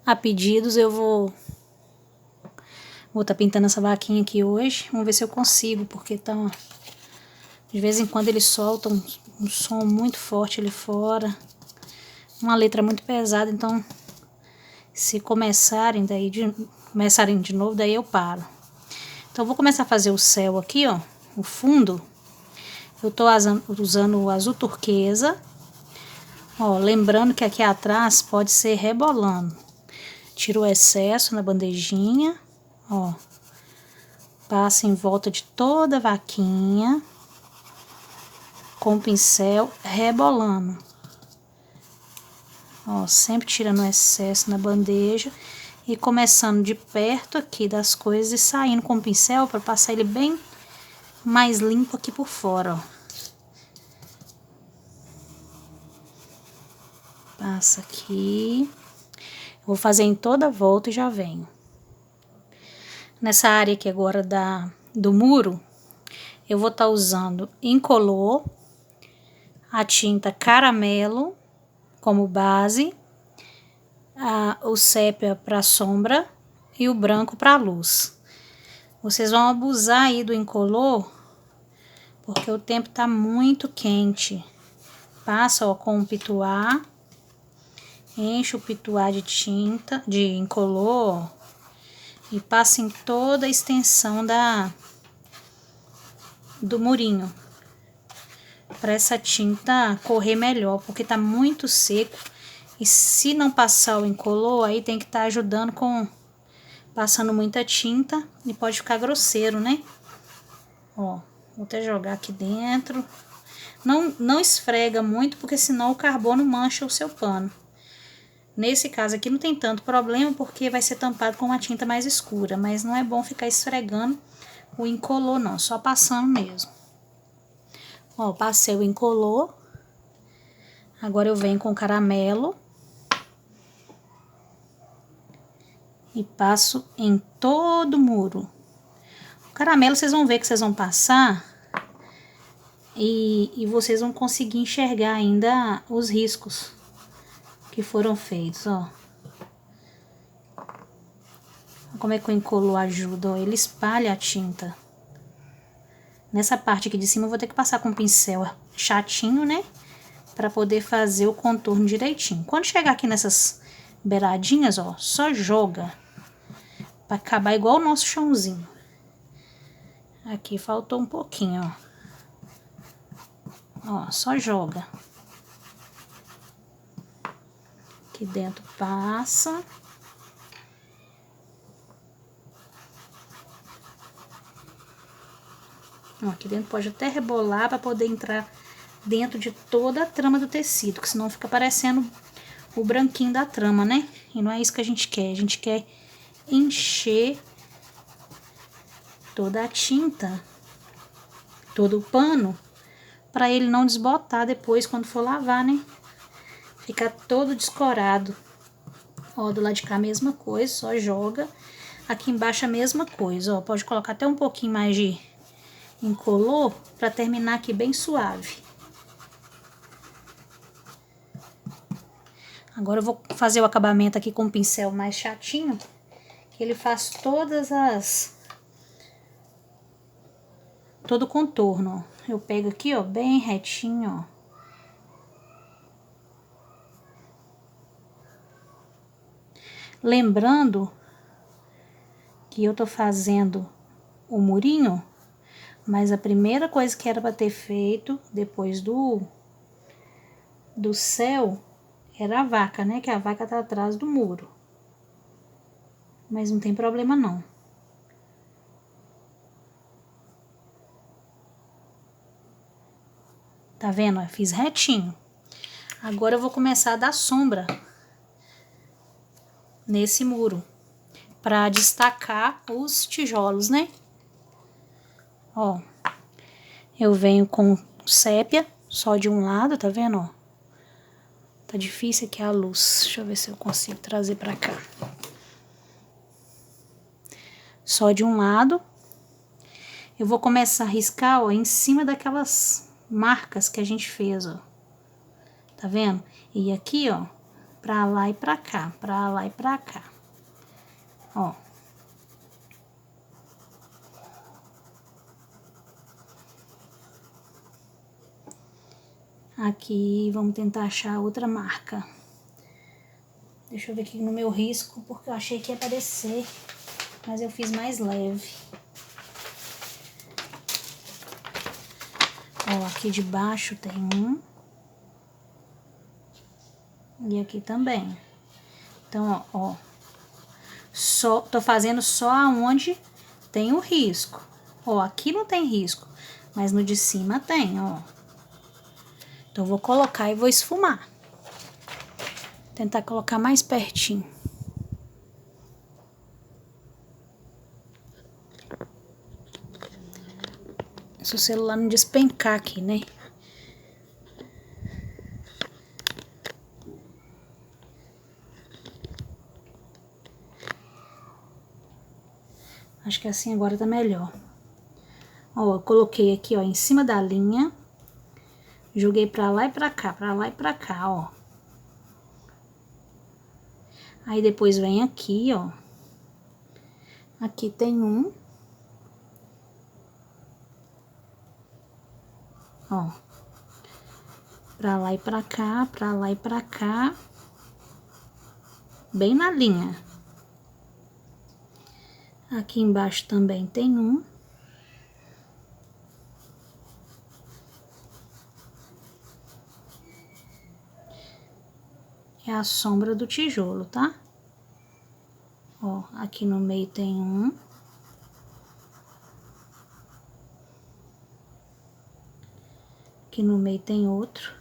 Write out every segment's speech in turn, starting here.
a pedidos, eu vou tá pintando essa vaquinha aqui hoje. Vamos ver se eu consigo, porque tá... De vez em quando eles soltam um som muito forte ali fora. Uma letra muito pesada, então... Se começarem de novo, daí eu paro. Então, eu vou começar a fazer o céu aqui, ó. O fundo. Eu tô usando o azul turquesa. Ó, lembrando que aqui atrás pode ser rebolando. Tiro o excesso na bandejinha. Ó. Passa em volta de toda a vaquinha. Com o pincel rebolando. Ó, sempre tirando o excesso na bandeja. E começando de perto aqui das coisas e saindo com o pincel para passar ele bem mais limpo aqui por fora, ó. Passa aqui. Vou fazer em toda a volta e já venho. Nessa área aqui agora do muro, eu vou estar usando incolor, a tinta caramelo como base, o sépia para sombra e o branco para luz. Vocês vão abusar aí do incolor, porque o tempo tá muito quente. Passa, ó, com o pituá, enche o pituá de tinta, de incolor, ó, e passa em toda a extensão do murinho, para essa tinta correr melhor, porque tá muito seco. E se não passar o incolor, aí tem que estar ajudando passando muita tinta e pode ficar grosseiro, né? Ó, vou até jogar aqui dentro. Não esfrega muito, porque senão o carbono mancha o seu pano. Nesse caso aqui não tem tanto problema, porque vai ser tampado com uma tinta mais escura, mas não é bom ficar esfregando o incolor não, só passando mesmo. Ó, passei o incolor. Agora eu venho com caramelo. E passo em todo o muro. O caramelo vocês vão ver que vocês vão passar e vocês vão conseguir enxergar ainda os riscos que foram feitos, ó. Como é que o incolor ajuda, ó, ele espalha a tinta. Nessa parte aqui de cima eu vou ter que passar com um pincel chatinho, né? Pra poder fazer o contorno direitinho. Quando chegar aqui nessas beiradinhas, ó, só joga. Pra acabar igual o nosso chãozinho. Aqui faltou um pouquinho, ó. Ó, só joga. Aqui dentro passa. Ó, aqui dentro pode até rebolar para poder entrar dentro de toda a trama do tecido, que senão fica parecendo o branquinho da trama, né? E não é isso que a gente quer. A gente quer encher toda a tinta, todo o pano, para ele não desbotar depois quando for lavar, né? Ficar todo descorado. Ó, do lado de cá a mesma coisa, só joga. Aqui embaixo a mesma coisa, ó. Pode colocar até um pouquinho mais de incolor para terminar aqui bem suave. Agora eu vou fazer o acabamento aqui com um pincel mais chatinho, que ele faz todo o contorno, ó. Eu pego aqui, ó, bem retinho, ó. Lembrando que eu tô fazendo o murinho, mas a primeira coisa que era para ter feito depois do céu era a vaca, né? Que a vaca tá atrás do muro. Mas não tem problema não. Tá vendo? Eu fiz retinho. Agora eu vou começar a dar sombra nesse muro, para destacar os tijolos, né? Ó, eu venho com sépia, só de um lado, tá vendo, ó? Tá difícil aqui a luz, deixa eu ver se eu consigo trazer pra cá. Só de um lado. Eu vou começar a riscar, ó, em cima daquelas marcas que a gente fez, ó. Tá vendo? E aqui, ó, pra lá e pra cá, pra lá e pra cá. Ó. Aqui, vamos tentar achar outra marca. Deixa eu ver aqui no meu risco, porque eu achei que ia aparecer, mas eu fiz mais leve. Ó, aqui de baixo tem um. E aqui também. Então, ó. Tô fazendo só aonde tem o risco. Ó, aqui não tem risco, mas no de cima tem, ó. Então, eu vou colocar e vou esfumar. Tentar colocar mais pertinho. Se o celular não despencar aqui, né? Acho que assim agora tá melhor. Ó, eu coloquei aqui, ó, em cima da linha. Joguei pra lá e pra cá, ó. Aí depois vem aqui, ó. Aqui tem um. Ó. Pra lá e pra cá, pra lá e pra cá. Bem na linha. Aqui embaixo também tem um. É a sombra do tijolo, tá? Ó, aqui no meio tem um. Aqui no meio tem outro.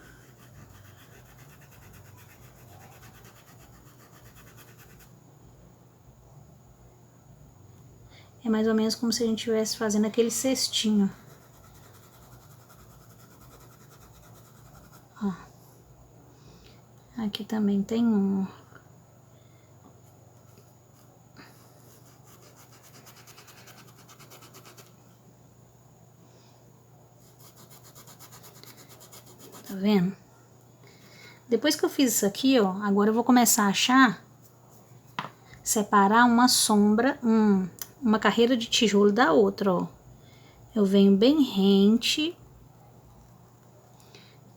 É mais ou menos como se a gente estivesse fazendo aquele cestinho. Ó. Aqui também tem um. Tá vendo? Depois que eu fiz isso aqui, ó, agora eu vou começar a achar, separar uma sombra, uma carreira de tijolo da outra, ó. Eu venho bem rente,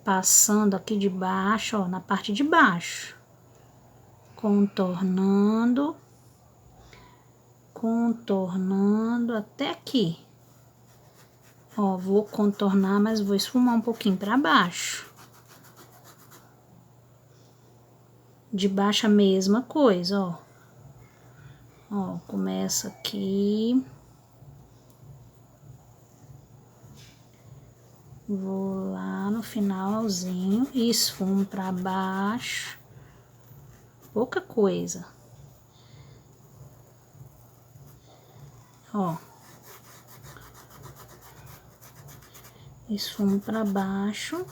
passando aqui de baixo, ó, na parte de baixo, contornando, contornando até aqui. Ó, vou contornar, mas vou esfumar um pouquinho pra baixo. De baixo a mesma coisa, ó. Ó, começa aqui. Vou lá no finalzinho e esfumo pra baixo. Pouca coisa. Ó. Esfumo pra baixo.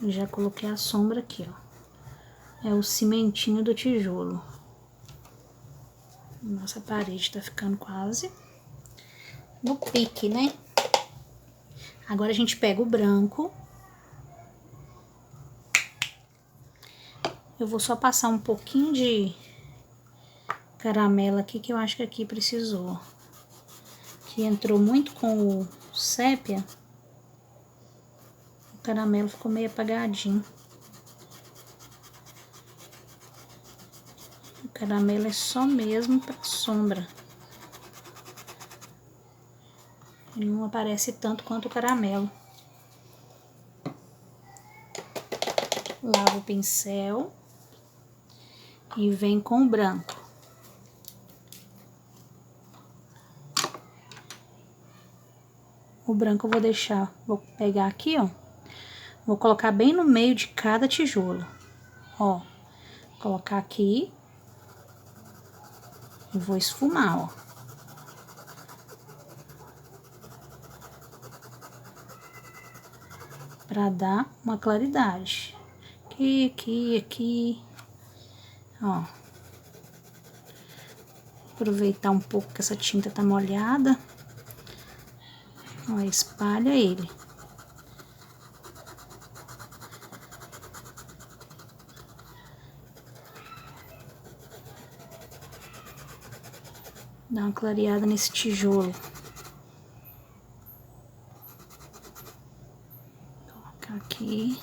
E já coloquei a sombra aqui, ó. É o cimentinho do tijolo. Nossa parede tá ficando quase no pique, né? Agora a gente pega o branco. Eu vou só passar um pouquinho de caramelo aqui, que eu acho que aqui precisou. Que entrou muito com o sépia. O caramelo ficou meio apagadinho. O caramelo é só mesmo pra sombra. Ele não aparece tanto quanto o caramelo. Lavo o pincel e vem com o branco. O branco eu vou deixar, vou pegar aqui, ó. Vou colocar bem no meio de cada tijolo. Ó, colocar aqui. E vou esfumar, ó. Pra dar uma claridade. Aqui. Ó. Aproveitar um pouco que essa tinta tá molhada. Ó, espalha ele. Dar uma clareada nesse tijolo. Vou colocar aqui.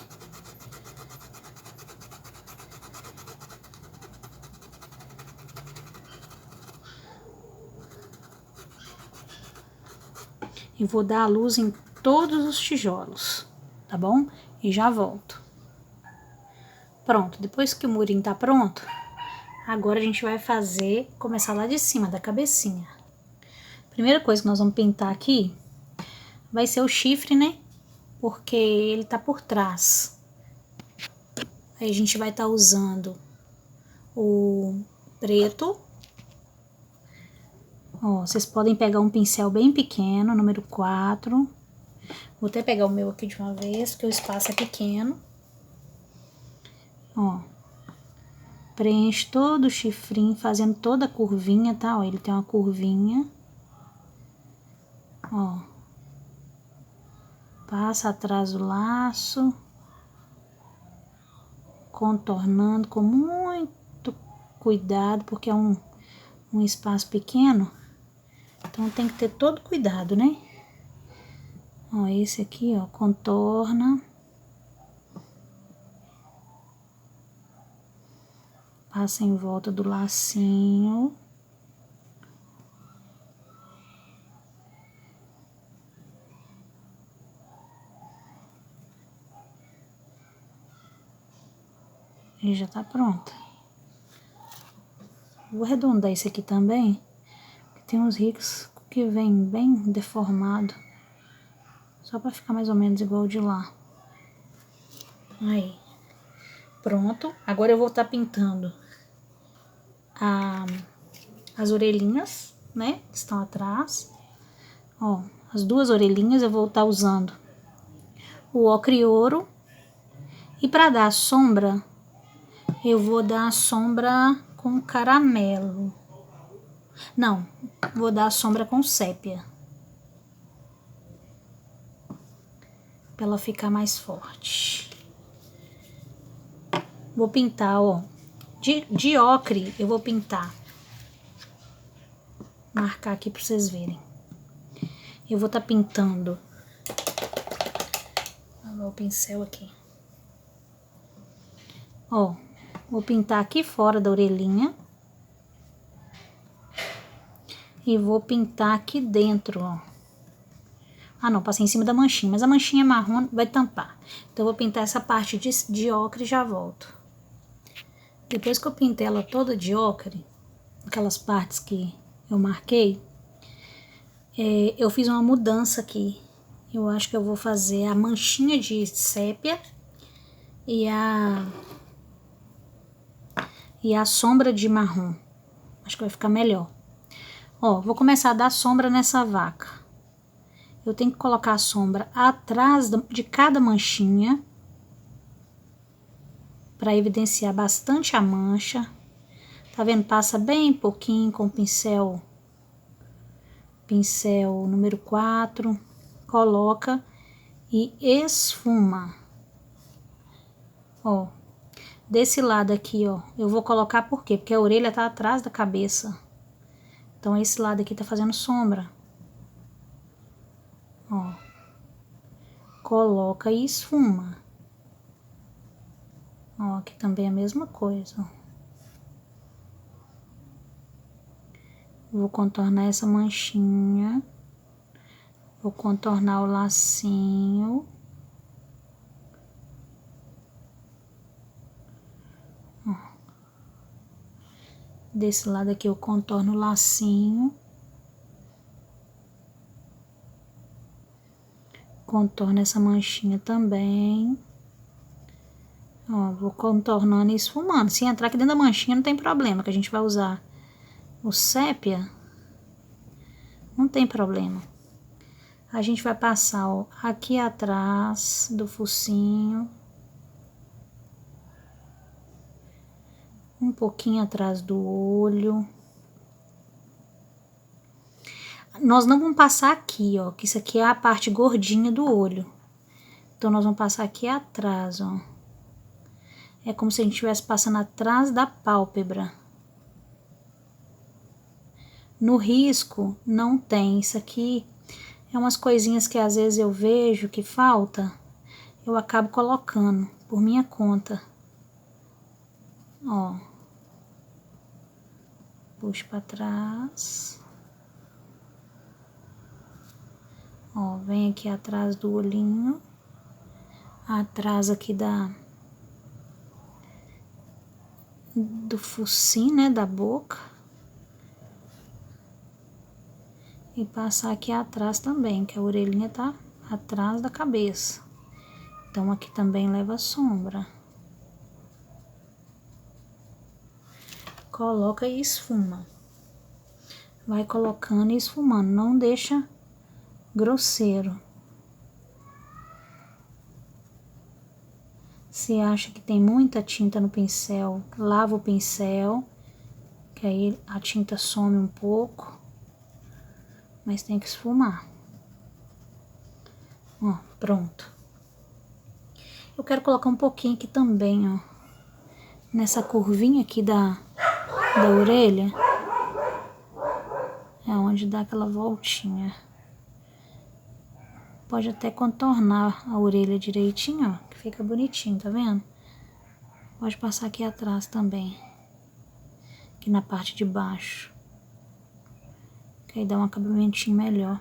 E vou dar a luz em todos os tijolos, tá bom? E já volto. Pronto, depois que o murinho tá pronto, agora a gente vai começar lá de cima, da cabecinha. Primeira coisa que nós vamos pintar aqui vai ser o chifre, né? Porque ele tá por trás. Aí a gente vai estar usando o preto. Ó, vocês podem pegar um pincel bem pequeno, número 4. Vou até pegar o meu aqui de uma vez, porque o espaço é pequeno. Ó, preenche todo o chifrinho, fazendo toda a curvinha, tá? Ó, ele tem uma curvinha. Ó. Passa atrás do laço. Contornando com muito cuidado, porque é um espaço pequeno. Então tem que ter todo cuidado, né? Ó, esse aqui, ó, contorna. Passa em volta do lacinho. E já tá pronta. Vou arredondar esse aqui também. Tem uns ricos que vem bem deformado. Só pra ficar mais ou menos igual o de lá. Aí. Pronto. Agora eu vou estar pintando as orelhinhas, né? Que estão atrás. Ó, as duas orelhinhas eu vou estar usando o ocre ouro. E pra dar a sombra, eu vou dar a sombra com caramelo. Não, vou dar a sombra com sépia. Pra ela ficar mais forte. Vou pintar, ó. De ocre eu vou pintar. Marcar aqui pra vocês verem. Eu vou estar pintando. Vou lavar o pincel aqui. Ó, vou pintar aqui fora da orelhinha. E vou pintar aqui dentro, ó. Ah, não, passei em cima da manchinha, mas a manchinha marrom vai tampar. Então, eu vou pintar essa parte de ocre e já volto. Depois que eu pintei ela toda de ocre, aquelas partes que eu marquei, eu fiz uma mudança aqui. Eu acho que eu vou fazer a manchinha de sépia e a sombra de marrom. Acho que vai ficar melhor. Ó, vou começar a dar sombra nessa vaca. Eu tenho que colocar a sombra atrás de cada manchinha para evidenciar bastante a mancha. Tá vendo? Passa bem pouquinho com o pincel número 4. Coloca e esfuma. Ó, desse lado aqui, ó, eu vou colocar por quê? Porque a orelha tá atrás da cabeça. Então, esse lado aqui tá fazendo sombra. Ó. Coloca e esfuma. Ó, aqui também é a mesma coisa, ó. Vou contornar essa manchinha. Vou contornar o lacinho. Ó. Desse lado aqui eu contorno o lacinho. Contorno essa manchinha também. Ó, vou contornando e esfumando. Se entrar aqui dentro da manchinha não tem problema, que a gente vai usar o sépia. Não tem problema. A gente vai passar, ó, aqui atrás do focinho. Um pouquinho atrás do olho. Nós não vamos passar aqui, ó, que isso aqui é a parte gordinha do olho. Então, nós vamos passar aqui atrás, ó. É como se a gente estivesse passando atrás da pálpebra. No risco não tem. Isso aqui é umas coisinhas que às vezes eu vejo que falta, eu acabo colocando por minha conta. Ó, puxo pra trás. Ó, vem aqui atrás do olhinho, atrás aqui do focinho, né, da boca. E passar aqui atrás também, que a orelhinha tá atrás da cabeça. Então aqui também leva sombra. Coloca e esfuma. Vai colocando e esfumando, não deixa grosseiro. Se acha que tem muita tinta no pincel, lava o pincel, que aí a tinta some um pouco, mas tem que esfumar. Ó, pronto. Eu quero colocar um pouquinho aqui também, ó, nessa curvinha aqui da orelha. É onde dá aquela voltinha. Pode até contornar a orelha direitinho, ó, que fica bonitinho, tá vendo? Pode passar aqui atrás também. Aqui na parte de baixo. Que aí dá um acabamentinho melhor.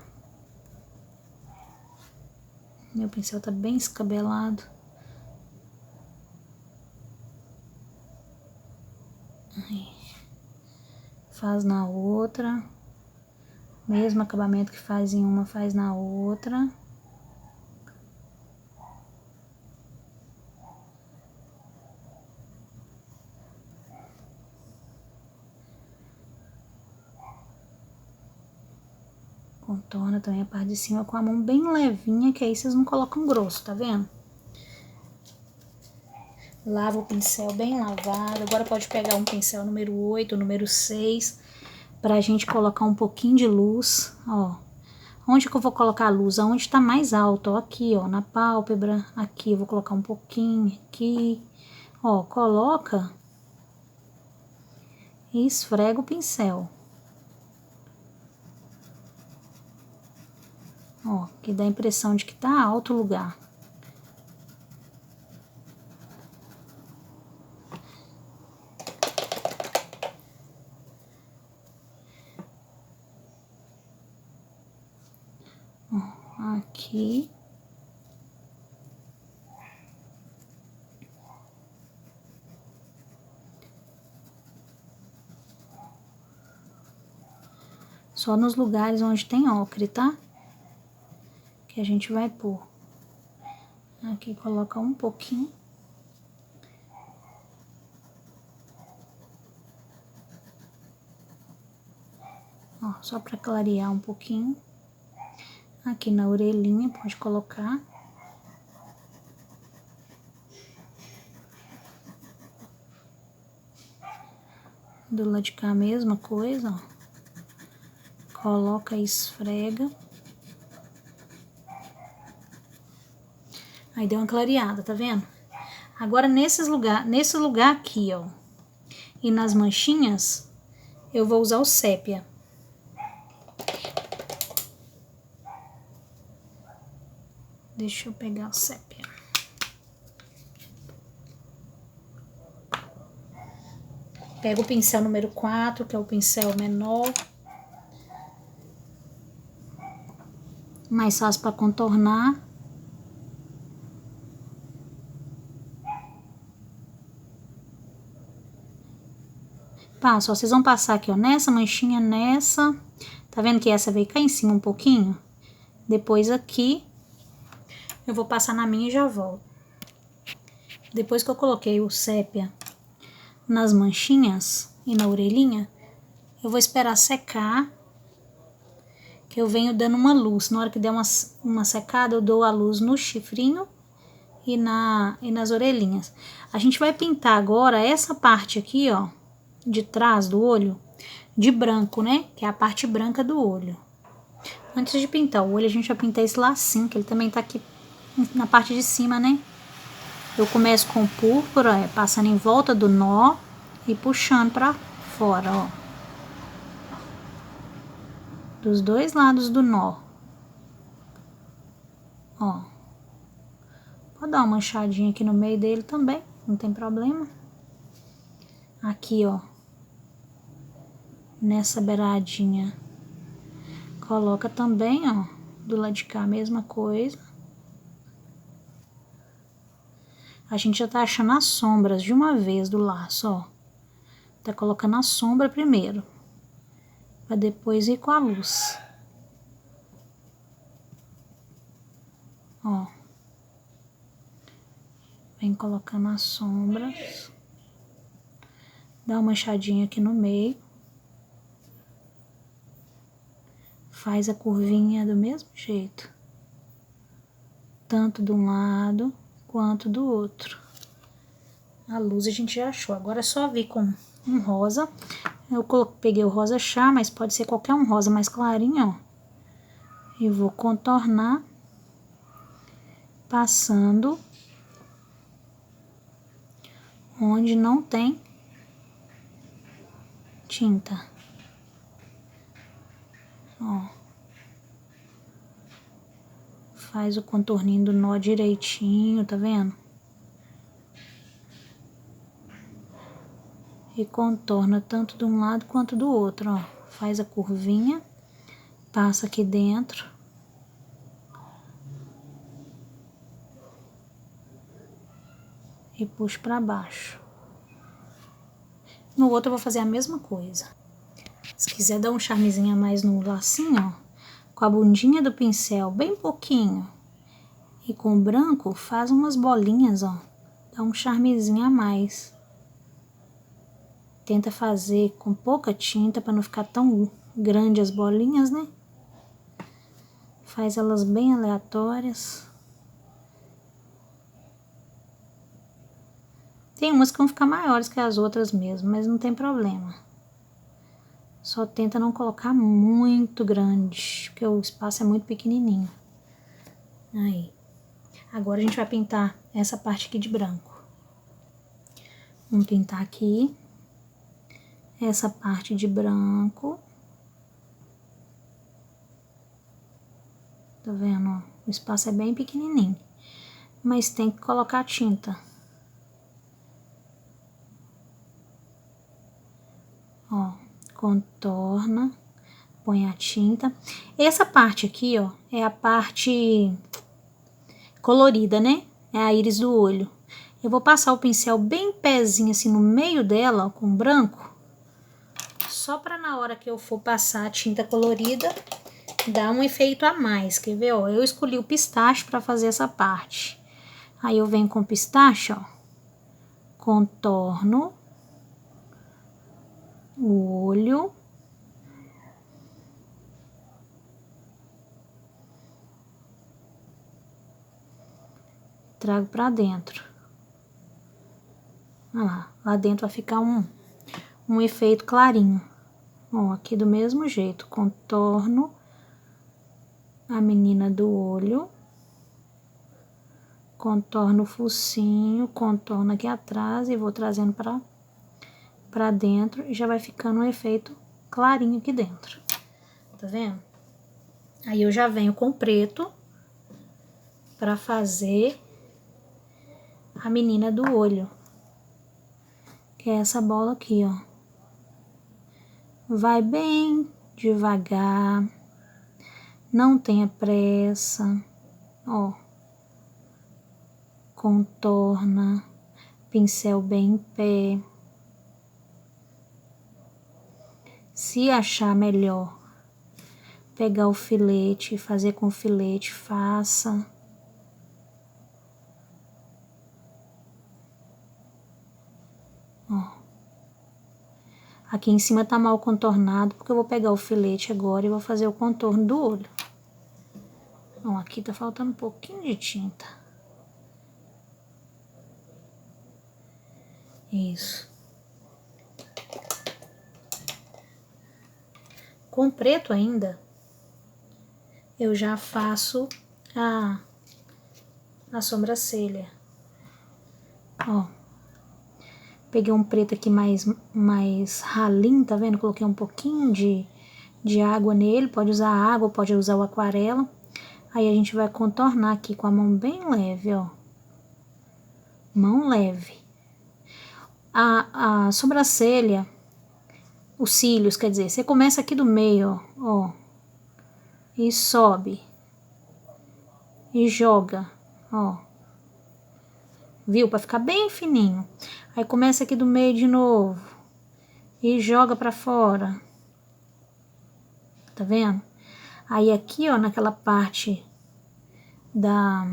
Meu pincel tá bem escabelado. Aí. Faz na outra. Mesmo acabamento que faz em uma, faz na outra. Contorna também a parte de cima com a mão bem levinha, que aí vocês não colocam grosso, tá vendo? Lava o pincel bem lavado. Agora pode pegar um pincel número 8, número 6, pra gente colocar um pouquinho de luz, ó. Onde que eu vou colocar a luz? Aonde tá mais alto, ó, aqui, ó, na pálpebra. Aqui eu vou colocar um pouquinho, aqui. Ó, coloca e esfrega o pincel. Ó, que dá a impressão de que tá alto o lugar. Ó, aqui. Só nos lugares onde tem ocre, tá? Que a gente vai pôr. Aqui coloca um pouquinho. Ó, só pra clarear um pouquinho. Aqui na orelhinha pode colocar. Do lado de cá a mesma coisa, ó. Coloca e esfrega. Aí deu uma clareada, tá vendo? Agora nesse lugar aqui, ó, e nas manchinhas, eu vou usar o sépia. Deixa eu pegar o sépia. Pego o pincel número 4, que é o pincel menor. Mais fácil para contornar. Passo, ó, vocês vão passar aqui, ó, nessa manchinha, nessa. Tá vendo que essa veio cá em cima um pouquinho? Depois aqui, eu vou passar na minha e já volto. Depois que eu coloquei o sépia nas manchinhas e na orelhinha, eu vou esperar secar, que eu venho dando uma luz. Na hora que der uma secada, eu dou a luz no chifrinho e nas orelhinhas. A gente vai pintar agora essa parte aqui, ó, de trás do olho, de branco, né? Que é a parte branca do olho. Antes de pintar o olho, a gente vai pintar esse lacinho, que ele também tá aqui na parte de cima, né? Eu começo com púrpura, passando em volta do nó e puxando pra fora, ó. dos dois lados do nó. Ó. Pode dar uma manchadinha aqui no meio dele também, não tem problema. Aqui, ó. Nessa beiradinha. Coloca também, ó. Do lado de cá, a mesma coisa. A gente já tá achando as sombras de uma vez do laço, ó. Tá colocando a sombra primeiro. Pra depois ir com a luz. Ó. Vem colocando as sombras. Dá uma manchadinha aqui no meio. Faz a curvinha do mesmo jeito. Tanto de um lado quanto do outro. A luz a gente já achou. Agora é só vir com um rosa. Eu peguei o rosa chá, mas pode ser qualquer um rosa mais clarinho, ó. E vou contornar. Passando onde não tem tinta. Ó. Faz o contorninho do nó direitinho, tá vendo? E contorna tanto de um lado quanto do outro, ó. Faz a curvinha, passa aqui dentro. E puxo pra baixo. No outro eu vou fazer a mesma coisa. Se quiser dar um charmezinho a mais no lacinho, ó, com a bundinha do pincel, bem pouquinho, e com o branco, faz umas bolinhas, ó. Dá um charmezinho a mais. Tenta fazer com pouca tinta para não ficar tão grande as bolinhas, né? Faz elas bem aleatórias. Tem umas que vão ficar maiores que as outras mesmo, mas não tem problema. Só tenta não colocar muito grande, porque o espaço é muito pequenininho. Aí. Agora a gente vai pintar essa parte aqui de branco. Vamos pintar aqui. Essa parte de branco. Tá vendo, ó? O espaço é bem pequenininho. Mas tem que colocar tinta. Ó, contorna, põe a tinta. Essa parte aqui, ó, é a parte colorida, né? É a íris do olho. Eu vou passar o pincel bem pezinho assim no meio dela, ó, com branco. Só pra na hora que eu for passar a tinta colorida, dar um efeito a mais. Quer ver, ó? Eu escolhi o pistache pra fazer essa parte. Aí eu venho com o pistache, ó. Contorno o olho. Trago pra dentro. Olha lá. Lá dentro vai ficar um efeito clarinho. Ó, aqui do mesmo jeito. Contorno a menina do olho. Contorno o focinho. Contorno aqui atrás e vou trazendo pra dentro. E já vai ficando um efeito clarinho aqui dentro. Tá vendo? Aí eu já venho com preto pra fazer a menina do olho. Que é essa bola aqui, ó. Vai bem devagar. Não tenha pressa. Ó. Contorna. Pincel bem em pé. Se achar melhor pegar o filete e fazer com o filete, faça. Ó. Aqui em cima tá mal contornado, porque eu vou pegar o filete agora e vou fazer o contorno do olho. Ó, aqui tá faltando um pouquinho de tinta. Isso. Com preto ainda, eu já faço a sobrancelha. Ó. Peguei um preto aqui mais ralinho, tá vendo? Coloquei um pouquinho de de água nele, pode usar água, pode usar o aquarela. Aí a gente vai contornar aqui com a mão bem leve, ó. Mão leve. A sobrancelha, os cílios, quer dizer, você começa aqui do meio, ó. E sobe. E joga, ó. Viu? Pra ficar bem fininho. Aí começa aqui do meio de novo. E joga pra fora. Tá vendo? Aí aqui, ó, naquela parte da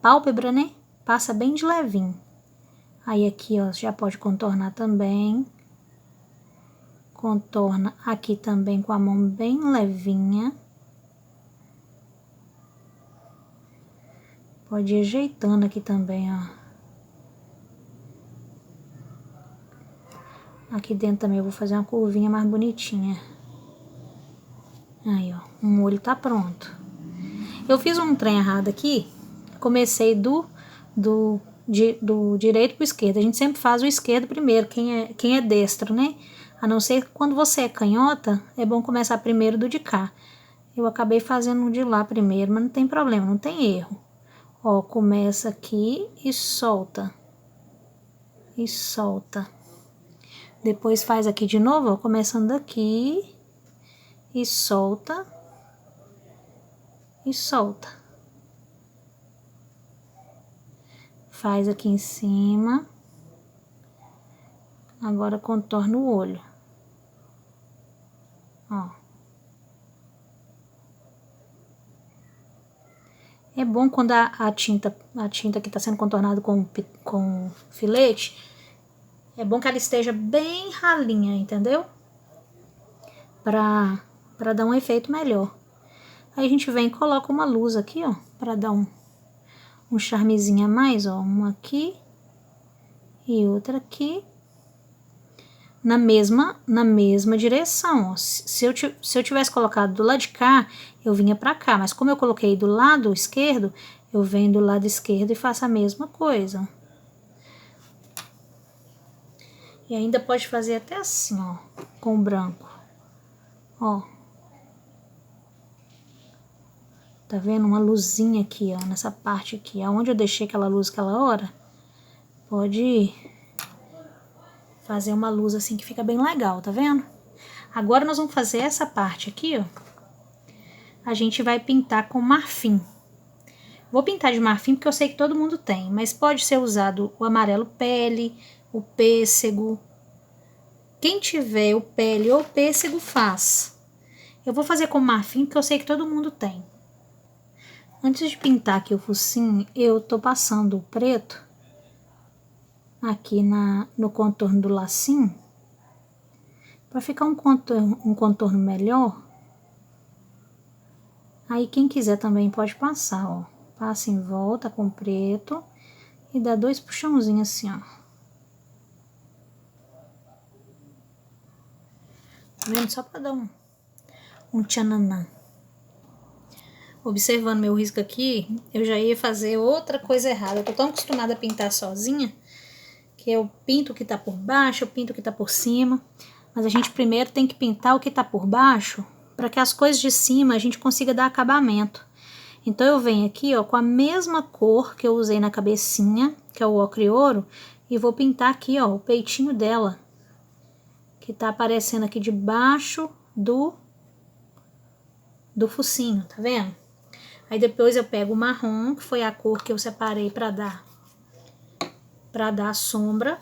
pálpebra, né? Passa bem de levinho. Aí aqui, ó, já pode contornar também. Contorna aqui também com a mão bem levinha. Pode ir ajeitando aqui também, ó. Aqui dentro também eu vou fazer uma curvinha mais bonitinha. Aí, ó, um olho tá pronto. Eu fiz um trem errado aqui. Comecei do direito pro esquerdo. A gente sempre faz o esquerdo primeiro, quem é destro, né? A não ser que quando você é canhota, é bom começar primeiro do de cá. Eu acabei fazendo o de lá primeiro, mas não tem problema, não tem erro. Ó, começa aqui e solta. E solta. Depois faz aqui de novo, ó, começando daqui. E solta. E solta. Faz aqui em cima. Agora contorna o olho. Ó. É bom quando a tinta que está sendo contornada com filete, é bom que ela esteja bem ralinha, entendeu? Pra dar um efeito melhor. Aí a gente vem e coloca uma luz aqui, ó, pra dar um charmezinho a mais, ó. Uma aqui e outra aqui. Na mesma direção, ó. Se eu tivesse colocado do lado de cá, eu vinha pra cá. Mas como eu coloquei do lado esquerdo, eu venho do lado esquerdo e faço a mesma coisa. E ainda pode fazer até assim, ó, com o branco. Ó. Tá vendo? Uma luzinha aqui, ó, nessa parte aqui. Aonde eu deixei aquela luz aquela hora, pode fazer uma luz assim que fica bem legal, tá vendo? Agora nós vamos fazer essa parte aqui, ó. A gente vai pintar com marfim. Vou pintar de marfim porque eu sei que todo mundo tem, mas pode ser usado o amarelo pele, o pêssego. Quem tiver o pele ou pêssego faz. Eu vou fazer com marfim porque eu sei que todo mundo tem. Antes de pintar aqui o focinho, eu tô passando o preto aqui no contorno do lacinho, para ficar um contorno melhor. Aí quem quiser também pode passar, ó. Passa em volta com preto e dá 2 puxãozinhos assim, ó. Tá vendo? Só para dar um tchananã. Observando meu risco aqui, eu já ia fazer outra coisa errada. Eu tô tão acostumada a pintar sozinha, que eu pinto o que tá por baixo, eu pinto o que tá por cima. Mas a gente primeiro tem que pintar o que tá por baixo, para que as coisas de cima a gente consiga dar acabamento. Então eu venho aqui, ó, com a mesma cor que eu usei na cabecinha, que é o ocre ouro, e vou pintar aqui, ó, o peitinho dela, que tá aparecendo aqui debaixo do focinho, tá vendo? Aí depois eu pego o marrom, que foi a cor que eu separei para dar a sombra.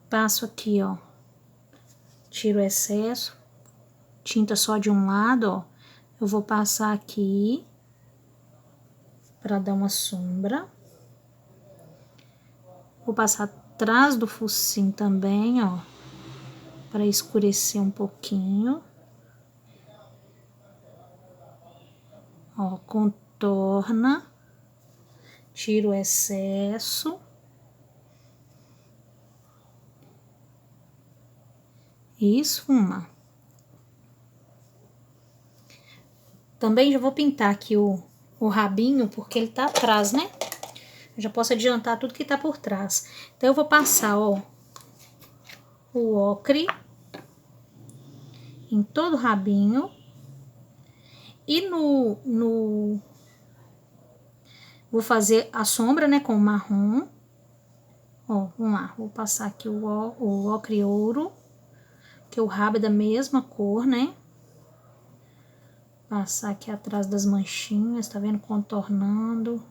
Passo aqui, ó, tiro o excesso, tinta só de um lado, ó. Eu vou passar aqui para dar uma sombra. Vou passar atrás do focinho também, ó, para escurecer um pouquinho. Ó, contorna, tiro o excesso. E esfuma. Também já vou pintar aqui o rabinho, porque ele tá atrás, né? Eu já posso adiantar tudo que tá por trás. Então eu vou passar, ó, o ocre em todo o rabinho. E vou fazer a sombra, né, com o marrom. Ó, vamos lá, vou passar aqui o ocre ouro, que o rabo é da mesma cor, né? Passar aqui atrás das manchinhas, tá vendo? Contornando.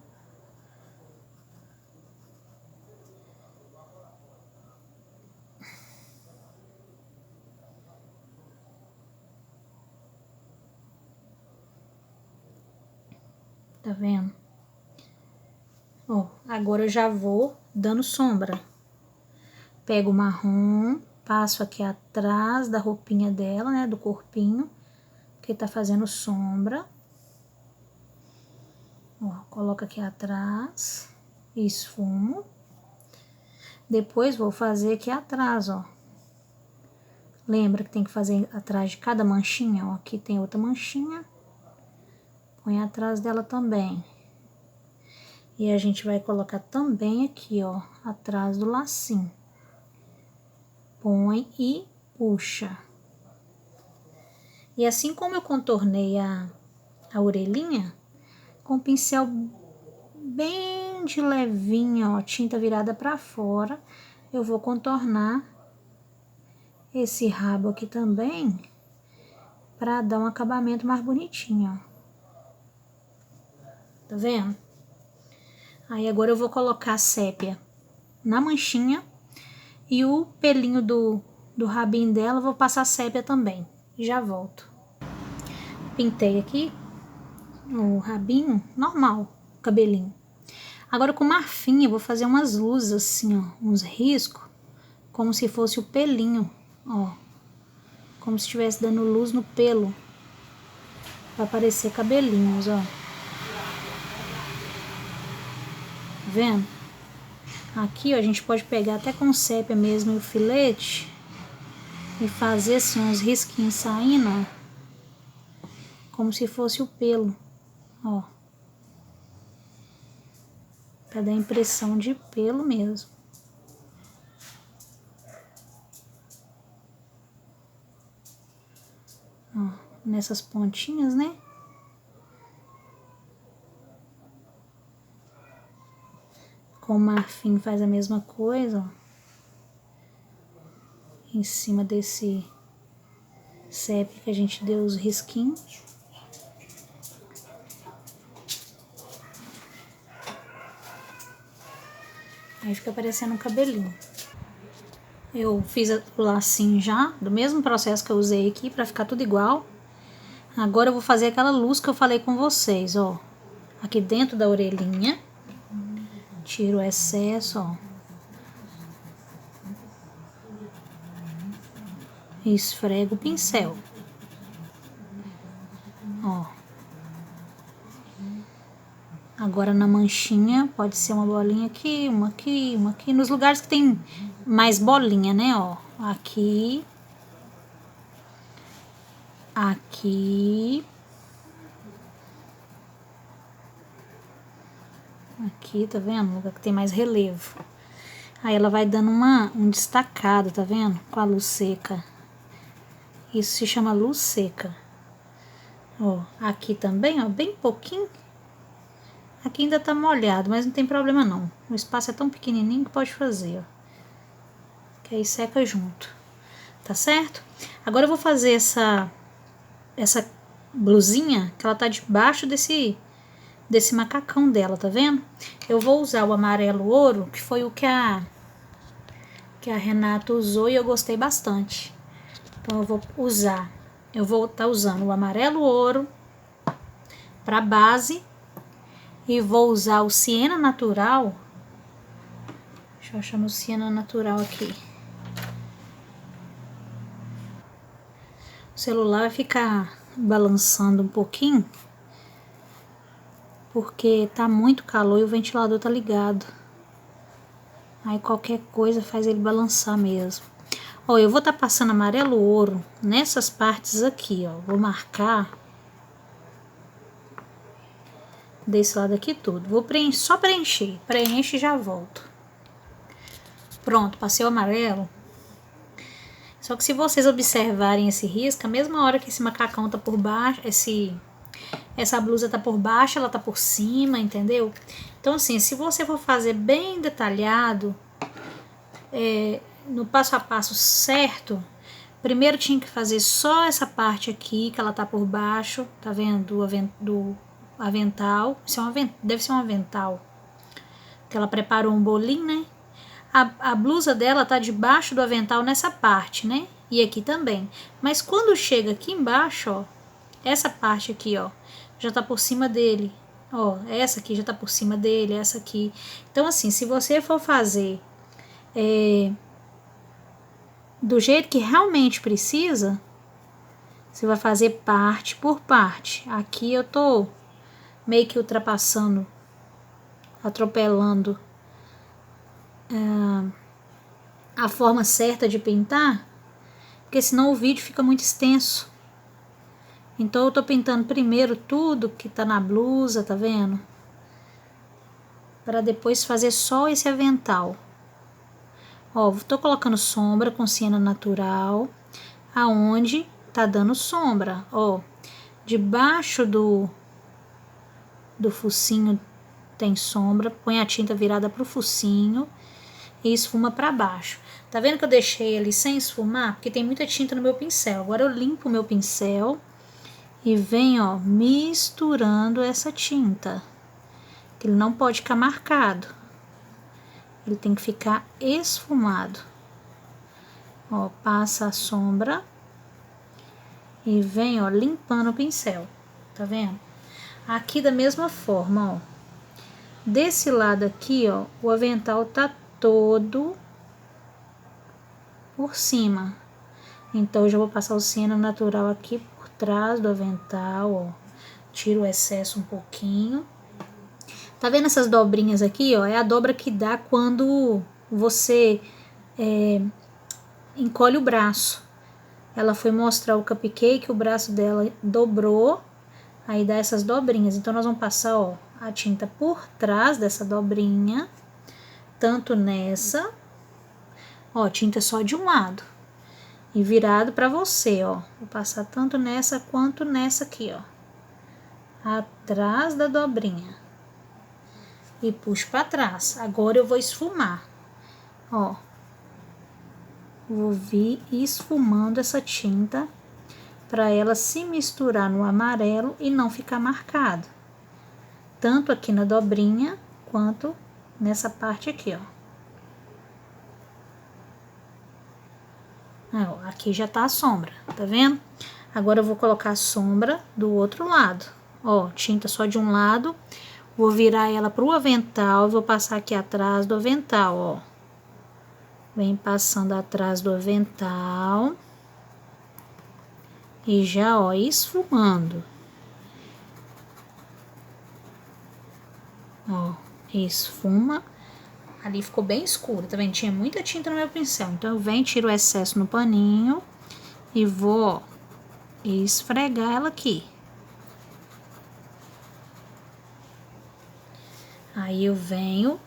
Tá vendo? Ó, agora eu já vou dando sombra. Pego o marrom, passo aqui atrás da roupinha dela, né, do corpinho, que tá fazendo sombra. Ó, coloco aqui atrás, esfumo. Depois vou fazer aqui atrás, ó. Lembra que tem que fazer atrás de cada manchinha, ó. Aqui tem outra manchinha. Põe atrás dela também. E a gente vai colocar também aqui, ó, atrás do lacinho. Põe e puxa. E assim como eu contornei a orelhinha, com o pincel bem de levinha, ó, tinta virada pra fora, eu vou contornar esse rabo aqui também, pra dar um acabamento mais bonitinho, ó. Tá vendo? Aí agora eu vou colocar a sépia na manchinha e o pelinho do rabinho dela eu vou passar sépia também. E já volto. Pintei aqui o rabinho normal, o cabelinho. Agora com marfim eu vou fazer umas luzes assim, ó, uns riscos, como se fosse o pelinho, ó. Como se estivesse dando luz no pelo, pra parecer cabelinhos, ó. Tá vendo? Aqui, ó, a gente pode pegar até com sépia mesmo e o filete e fazer assim uns risquinhos saindo, ó, como se fosse o pelo, ó. Pra dar a impressão de pelo mesmo. Ó, nessas pontinhas, né? Com o marfim faz a mesma coisa, ó. Em cima desse sépia que a gente deu os risquinhos. Aí fica parecendo um cabelinho. Eu fiz o lacinho já, do mesmo processo que eu usei aqui, pra ficar tudo igual. Agora eu vou fazer aquela luz que eu falei com vocês, ó. Aqui dentro da orelhinha. Tiro o excesso, ó. E esfrego o pincel. Ó. Agora na manchinha, pode ser uma bolinha aqui, uma aqui, uma aqui. Nos lugares que tem mais bolinha, né, ó. Aqui. Aqui. Aqui, tá vendo? Lugar que tem mais relevo. Aí ela vai dando um destacado, tá vendo? Com a luz seca. Isso se chama luz seca. Ó, aqui também, ó, bem pouquinho. Aqui ainda tá molhado, mas não tem problema não. O espaço é tão pequenininho que pode fazer, ó. Que aí seca junto. Tá certo? Agora eu vou fazer essa blusinha, que ela tá debaixo desse macacão dela, tá vendo? Eu vou usar o amarelo ouro, que foi o que a Renata usou e eu gostei bastante. Então eu vou usar, eu vou estar usando o amarelo ouro para base e vou usar o siena natural. Deixa eu achar meu siena natural aqui. O celular vai ficar balançando um pouquinho porque tá muito calor e o ventilador tá ligado. Aí qualquer coisa faz ele balançar mesmo. Ó, eu vou estar passando amarelo ouro nessas partes aqui, ó. Vou marcar desse lado aqui tudo. Vou preencher, só preencher. Preenche e já volto. Pronto, passei o amarelo. Só que se vocês observarem esse risco, a mesma hora que esse macacão tá por baixo, essa blusa tá por baixo, ela tá por cima, entendeu? Então assim, se você for fazer bem detalhado, no passo a passo certo, primeiro tinha que fazer só essa parte aqui, que ela tá por baixo, tá vendo? Do avental. Isso deve ser um avental. Que ela preparou um bolinho, né? A blusa dela tá debaixo do avental nessa parte, né? E aqui também. Mas quando chega aqui embaixo, ó, essa parte aqui, ó, já tá por cima dele. Ó, essa aqui já tá por cima dele, essa aqui. Então, assim, se você for fazer do jeito que realmente precisa, você vai fazer parte por parte. Aqui eu tô meio que ultrapassando, atropelando a forma certa de pintar, porque senão o vídeo fica muito extenso. Então eu tô pintando primeiro tudo que tá na blusa, tá vendo? Para depois fazer só esse avental. Ó, tô colocando sombra com siena natural, aonde tá dando sombra, ó. Debaixo do focinho tem sombra, põe a tinta virada pro focinho e esfuma para baixo. Tá vendo que eu deixei ele sem esfumar? Porque tem muita tinta no meu pincel. Agora eu limpo o meu pincel e venho, ó, misturando essa tinta. Ele não pode ficar marcado. Ele tem que ficar esfumado. Ó, passa a sombra e vem, ó, limpando o pincel. Tá vendo? Aqui da mesma forma, ó. Desse lado aqui, ó, o avental tá todo por cima. Então eu já vou passar o siena natural aqui por trás do avental, ó. Tiro o excesso um pouquinho. Tá vendo essas dobrinhas aqui, ó? É a dobra que dá quando você encolhe o braço. Ela foi mostrar o cupcake, o braço dela dobrou, aí dá essas dobrinhas. Então nós vamos passar, ó, a tinta por trás dessa dobrinha, tanto nessa, ó, tinta só de um lado e virado para você, ó. Vou passar tanto nessa quanto nessa aqui, ó, atrás da dobrinha e puxo para trás. Agora eu vou esfumar, ó. Vou vir esfumando essa tinta para ela se misturar no amarelo e não ficar marcado, tanto aqui na dobrinha quanto nessa parte aqui, ó. Aqui já tá a sombra, tá vendo? Agora eu vou colocar a sombra do outro lado, ó, tinta só de um lado, vou virar ela pro avental, vou passar aqui atrás do avental, ó. Vem passando atrás do avental e já, ó, esfumando. Ó, esfuma. Ali ficou bem escuro, tá vendo? Tinha muita tinta no meu pincel. Então eu venho, tiro o excesso no paninho e vou, ó, esfregar ela aqui. Aí eu venho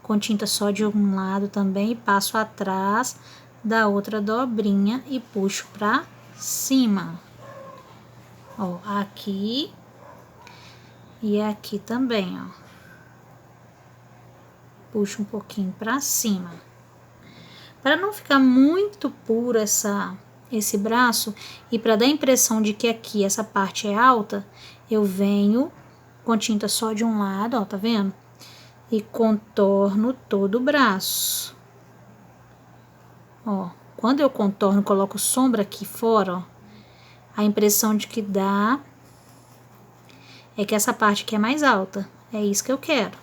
com tinta só de um lado também, passo atrás da outra dobrinha e puxo pra cima. Ó, aqui e aqui também, ó. Puxo um pouquinho pra cima. Para não ficar muito puro esse braço e para dar a impressão de que aqui essa parte é alta, eu venho com tinta só de um lado, ó, tá vendo? E contorno todo o braço. Ó, quando eu contorno, coloco sombra aqui fora, ó, a impressão de que dá é que essa parte aqui é mais alta. É isso que eu quero.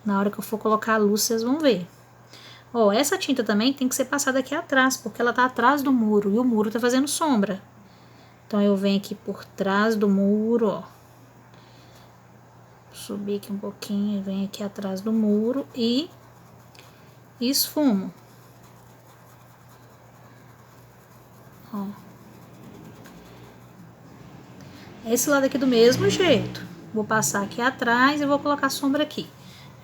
Na hora que eu for colocar a luz, vocês vão ver. Ó, essa tinta também tem que ser passada aqui atrás, porque ela tá atrás do muro e o muro tá fazendo sombra. Então eu venho aqui por trás do muro, ó. Subir aqui um pouquinho e venho aqui atrás do muro e esfumo. Ó. Esse lado aqui do mesmo jeito. Vou passar aqui atrás e vou colocar sombra aqui.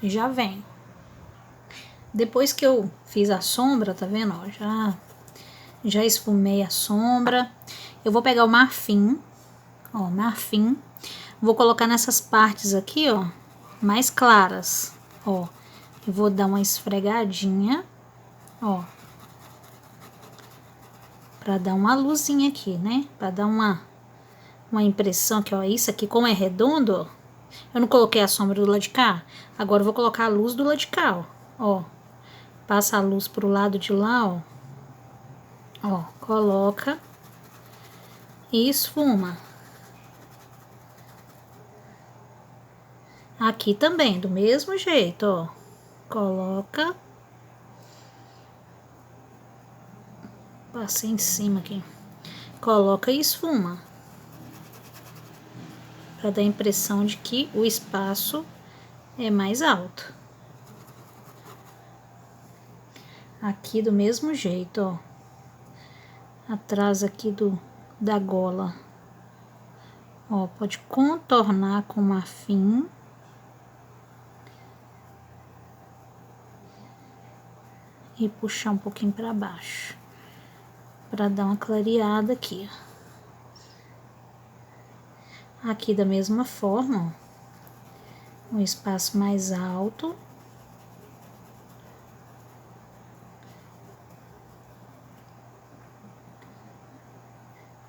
E já venho. Depois que eu fiz a sombra, tá vendo, ó, já esfumei a sombra. Eu vou pegar o marfim, ó, marfim, vou colocar nessas partes aqui, ó, mais claras, ó, e vou dar uma esfregadinha, ó, pra dar uma luzinha aqui, né, pra dar uma impressão que, ó, isso aqui como é redondo, ó, eu não coloquei a sombra do lado de cá, agora eu vou colocar a luz do lado de cá, ó, passa a luz pro lado de lá, ó, coloca e esfuma. Aqui também, do mesmo jeito, ó, coloca, passa em cima aqui, coloca e esfuma, para dar a impressão de que o espaço é mais alto. Aqui do mesmo jeito, ó, atrás aqui da gola, ó, pode contornar com marfim. E puxar um pouquinho para baixo, para dar uma clareada aqui. Aqui da mesma forma, ó, um espaço mais alto.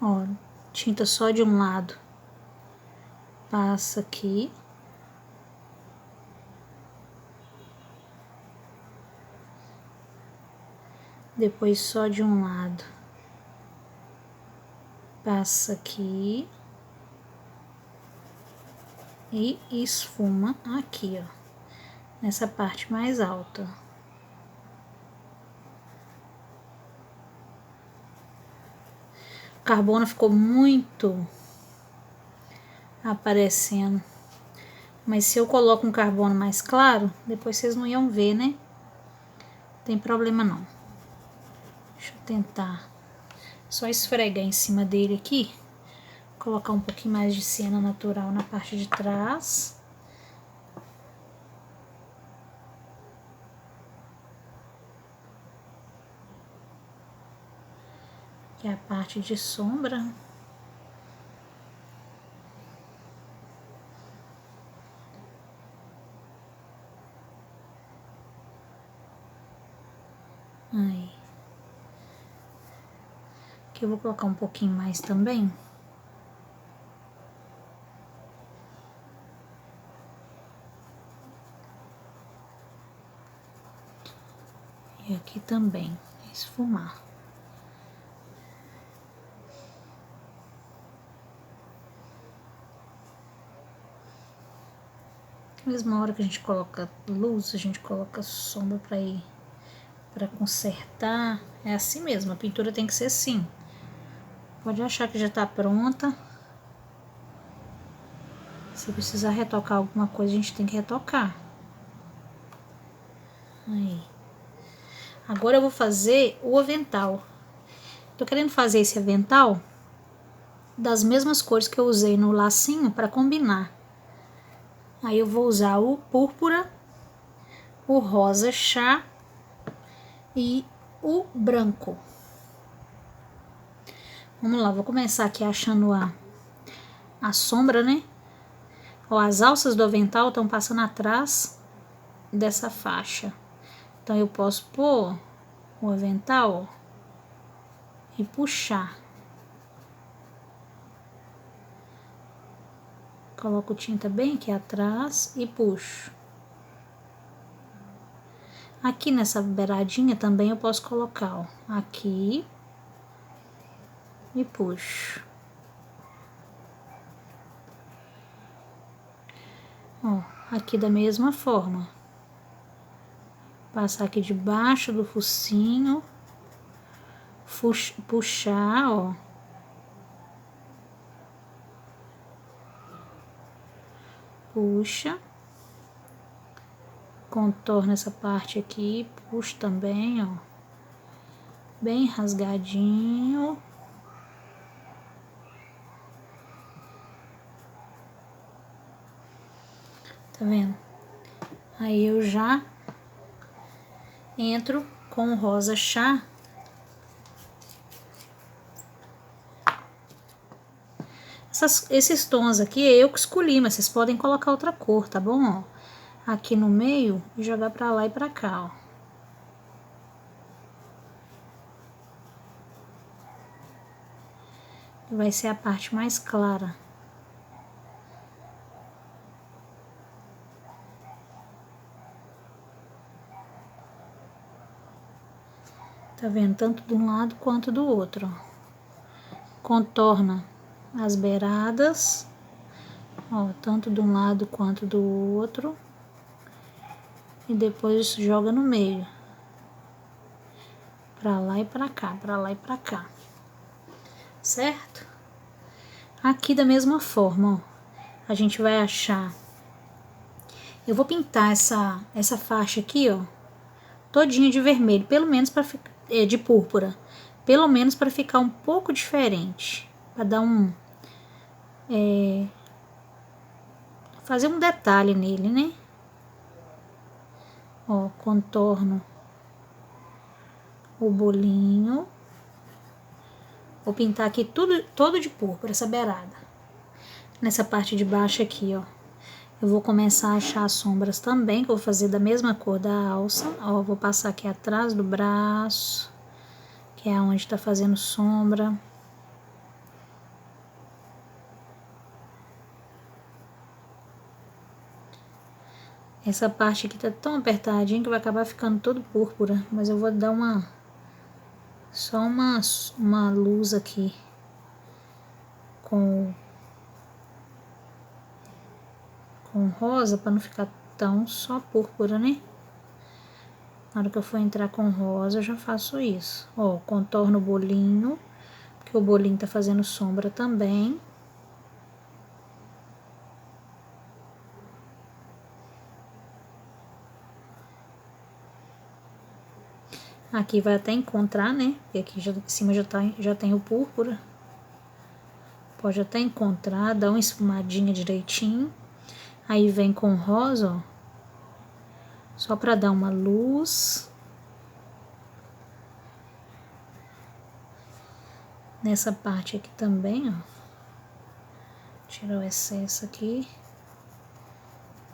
Ó, tinta só de um lado. Passa aqui. Depois só de um lado. Passa aqui. E esfuma aqui, ó. Nessa parte mais alta. O carbono ficou muito aparecendo. Mas se eu coloco um carbono mais claro, depois vocês não iam ver, né? Não tem problema não. Deixa eu tentar só esfregar em cima dele aqui. Colocar um pouquinho mais de siena natural na parte de trás. Que é a parte de sombra. Aí. Aqui eu vou colocar um pouquinho mais também. E aqui também, esfumar. Mesma hora que a gente coloca luz, a gente coloca sombra para consertar. É assim mesmo, a pintura tem que ser assim. Pode achar que já tá pronta. Se precisar retocar alguma coisa, a gente tem que retocar. Aí. Agora eu vou fazer o avental. Tô querendo fazer esse avental das mesmas cores que eu usei no lacinho para combinar. Aí eu vou usar o púrpura, o rosa chá e o branco. Vamos lá, vou começar aqui achando a sombra, né? Ó, as alças do avental estão passando atrás dessa faixa. Então eu posso pôr o avental, ó, e puxar. Coloco tinta bem aqui atrás e puxo. Aqui nessa beiradinha também eu posso colocar, ó, aqui e puxo. Ó, aqui da mesma forma. Passar aqui debaixo do focinho, puxar, ó. Puxa. Contorna essa parte aqui, puxa também, ó. Bem rasgadinho. Tá vendo? Aí eu já entro com o rosa chá. Esses tons aqui é eu que escolhi, mas vocês podem colocar outra cor, tá bom? Ó, aqui no meio e jogar pra lá e pra cá, ó. Vai ser a parte mais clara. Tá vendo? Tanto de um lado quanto do outro, ó. Contorna as beiradas, ó, tanto de um lado quanto do outro. E depois joga no meio. Pra lá e pra cá, pra lá e pra cá. Certo? Aqui da mesma forma, ó. A gente vai achar... Eu vou pintar essa faixa aqui, ó, todinha de vermelho, pelo menos para ficar... de púrpura. Pelo menos para ficar um pouco diferente. Para dar um... fazer um detalhe nele, né? Ó, contorno o bolinho. Vou pintar aqui todo de púrpura, essa beirada. Nessa parte de baixo aqui, ó. Eu vou começar a achar as sombras também, que eu vou fazer da mesma cor da alça. Ó, vou passar aqui atrás do braço, que é onde tá fazendo sombra. Essa parte aqui tá tão apertadinha que vai acabar ficando todo púrpura, mas eu vou dar só uma luz aqui com rosa, para não ficar tão só púrpura, né? Na hora que eu for entrar com rosa, eu já faço isso. Ó, contorno o bolinho, porque o bolinho tá fazendo sombra também. Aqui vai até encontrar, né? Porque aqui em cima já tem o púrpura. Pode até encontrar, dá uma esfumadinha direitinho. Aí vem com rosa, ó. Só pra dar uma luz. Nessa parte aqui também, ó. Tirar o excesso aqui.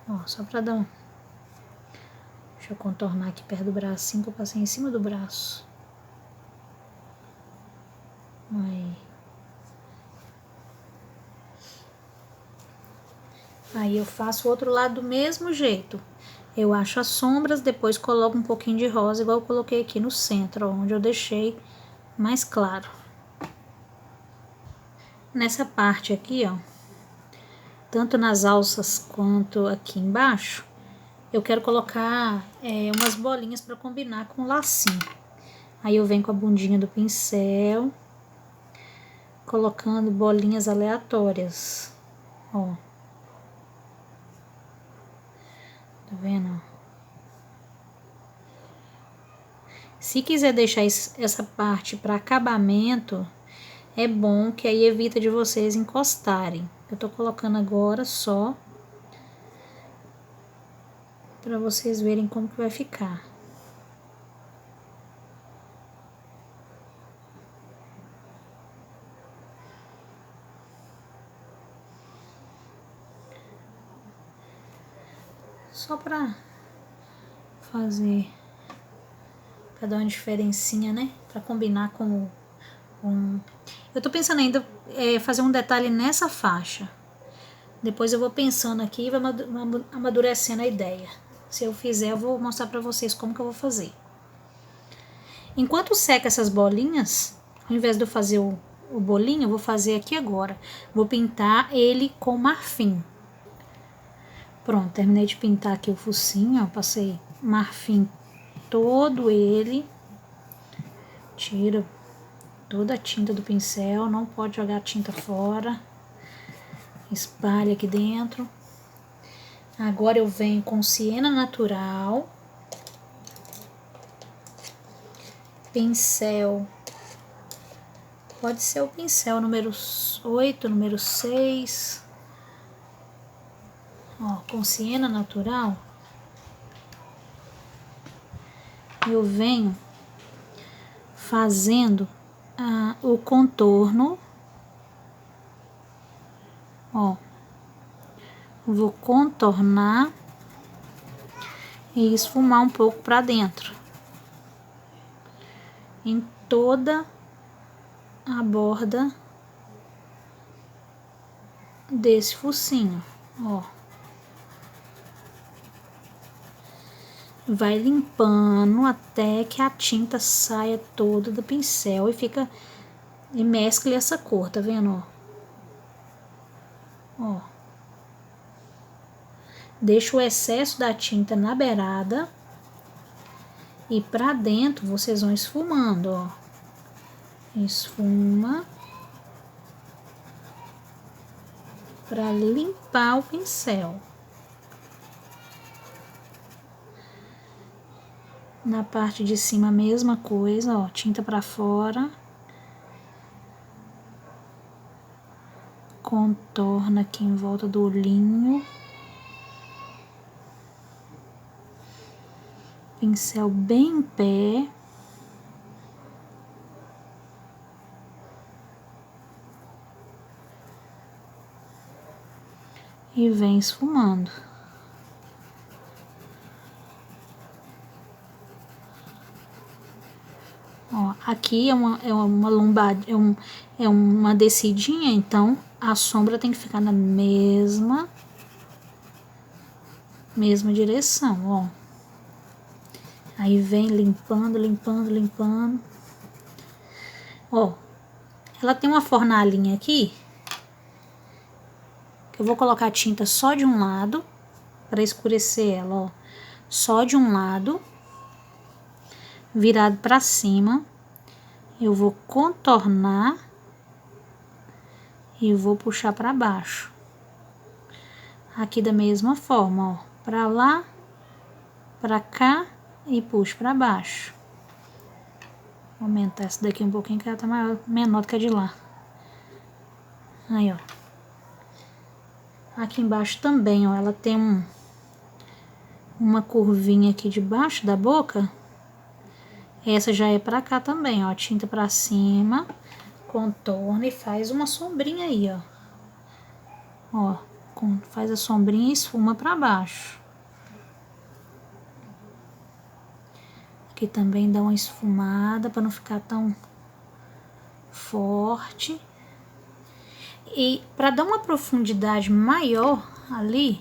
Ó, só pra dar um... Deixa eu contornar aqui perto do bracinho, que eu passei em cima do braço. Aí eu faço o outro lado do mesmo jeito. Eu acho as sombras, depois coloco um pouquinho de rosa, igual eu coloquei aqui no centro, ó, onde eu deixei mais claro. Nessa parte aqui, ó, tanto nas alças quanto aqui embaixo, eu quero colocar umas bolinhas para combinar com o lacinho. Aí eu venho com a bundinha do pincel, colocando bolinhas aleatórias, ó. Tá vendo? Se quiser deixar essa parte para acabamento, é bom, que aí evita de vocês encostarem. Eu tô colocando agora só para vocês verem como que vai ficar. Só pra fazer, pra dar uma diferencinha, né? Pra combinar com Eu tô pensando ainda fazer um detalhe nessa faixa. Depois eu vou pensando aqui e vai amadurecendo a ideia. Se eu fizer, eu vou mostrar pra vocês como que eu vou fazer. Enquanto seca essas bolinhas, ao invés de eu fazer o bolinho, eu vou fazer aqui agora. Vou pintar ele com marfim. Pronto, terminei de pintar aqui o focinho, ó, passei marfim todo ele. Tira toda a tinta do pincel, não pode jogar a tinta fora. Espalha aqui dentro. Agora eu venho com siena natural. Pincel. Pode ser o pincel número 8, número 6. Ó, com siena natural. eu venho fazendo o contorno, ó, vou contornar e esfumar um pouco para dentro, em toda a borda desse focinho, ó. Vai limpando até que a tinta saia toda do pincel e mescle essa cor, tá vendo, ó? Deixa o excesso da tinta na beirada e pra dentro vocês vão esfumando, ó. Esfuma pra limpar o pincel. Na parte de cima a mesma coisa, ó, tinta pra fora. Contorna aqui em volta do olhinho. Pincel bem em pé. E vem esfumando. Ó, aqui é uma lombada, é uma descidinha, então a sombra tem que ficar na mesma direção, ó. Aí vem limpando, limpando, limpando. Ó, ela tem uma fornalhinha aqui, que eu vou colocar a tinta só de um lado, para escurecer ela, ó. Só de um lado, virado para cima. Eu vou contornar e vou puxar para baixo. Aqui da mesma forma, ó, para lá, para cá e puxo para baixo. Vou aumentar essa daqui um pouquinho, que ela tá menor do que a de lá. Aí, ó. Aqui embaixo também, ó, ela tem uma curvinha aqui debaixo da boca. Essa já é pra cá também, ó, tinta pra cima, contorna e faz uma sombrinha aí, ó. Ó, faz a sombrinha e esfuma pra baixo. Aqui também dá uma esfumada pra não ficar tão forte. E pra dar uma profundidade maior ali,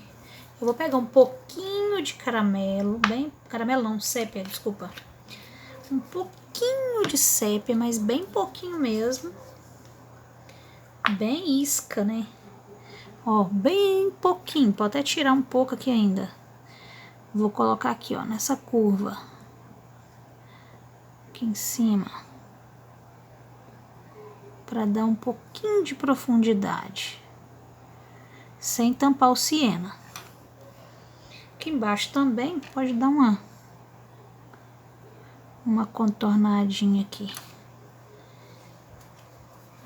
eu vou pegar um pouquinho de caramelo, caramelo não, sépia, desculpa. Um pouquinho de sépia, mas bem pouquinho mesmo. Bem isca, né? Ó, bem pouquinho, pode até tirar um pouco aqui ainda. Vou colocar aqui, ó, nessa curva. Aqui em cima. Pra dar um pouquinho de profundidade. Sem tampar o siena. Aqui embaixo também pode dar uma contornadinha aqui.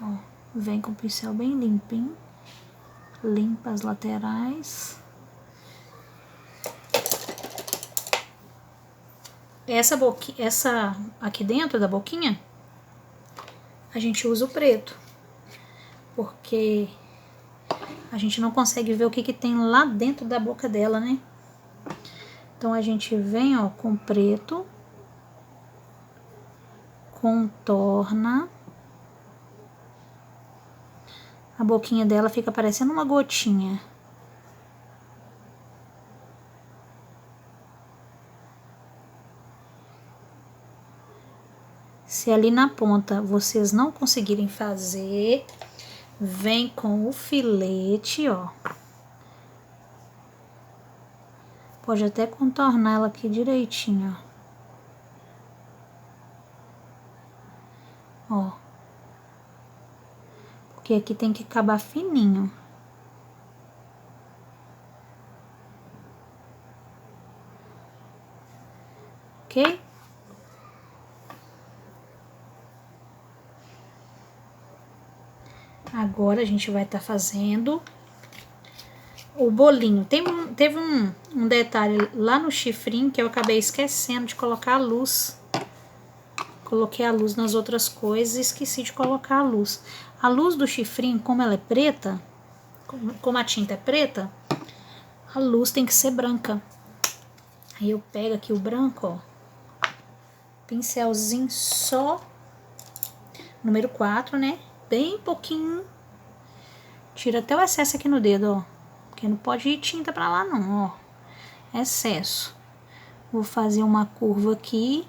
Ó, vem com o pincel bem limpinho. Limpa as laterais. Essa aqui dentro da boquinha, a gente usa o preto. Porque a gente não consegue ver o que tem lá dentro da boca dela, né? Então a gente vem, ó, com preto. Contorna. A boquinha dela fica parecendo uma gotinha. Se ali na ponta vocês não conseguirem fazer, vem com o filete, ó. Pode até contornar ela aqui direitinho, ó. Porque aqui tem que acabar fininho. Ok? Agora a gente vai estar fazendo o bolinho. Teve um detalhe lá no chifrinho que eu acabei esquecendo de colocar a luz. Coloquei a luz nas outras coisas e esqueci de colocar a luz. A luz do chifrinho, como ela é preta, como a tinta é preta, a luz tem que ser branca. Aí eu pego aqui o branco, ó, pincelzinho só, número 4, né? Bem pouquinho. Tira até o excesso aqui no dedo, ó. Porque não pode ir tinta pra lá não, ó. Excesso. Vou fazer uma curva aqui.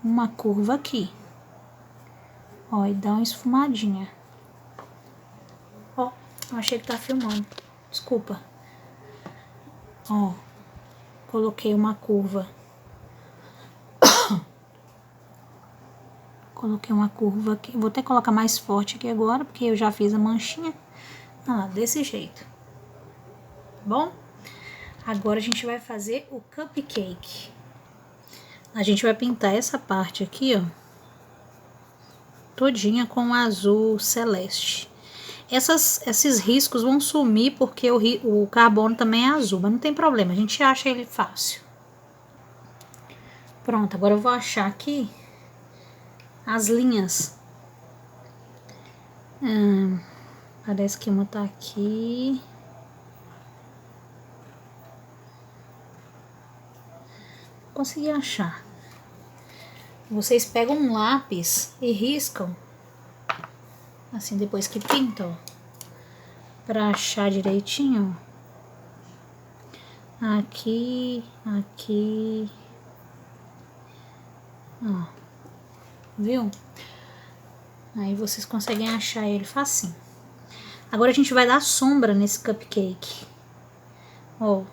Uma curva aqui. Ó, e dá uma esfumadinha. Ó, achei que tá filmando. Desculpa. Ó, coloquei uma curva. Coloquei uma curva aqui. Vou até colocar mais forte aqui agora, porque eu já fiz a manchinha. Ah, desse jeito. Tá bom? Agora a gente vai fazer o cupcake. A gente vai pintar essa parte aqui, ó, todinha com azul celeste. Esses riscos vão sumir porque o carbono também é azul, mas não tem problema, a gente acha ele fácil. Pronto, agora eu vou achar aqui as linhas. Parece que uma tá aqui. Consegui achar. Vocês pegam um lápis e riscam, assim, depois que pintam, pra achar direitinho. Aqui, aqui, ó, viu? Aí vocês conseguem achar ele facinho. Agora a gente vai dar sombra nesse cupcake. Ó,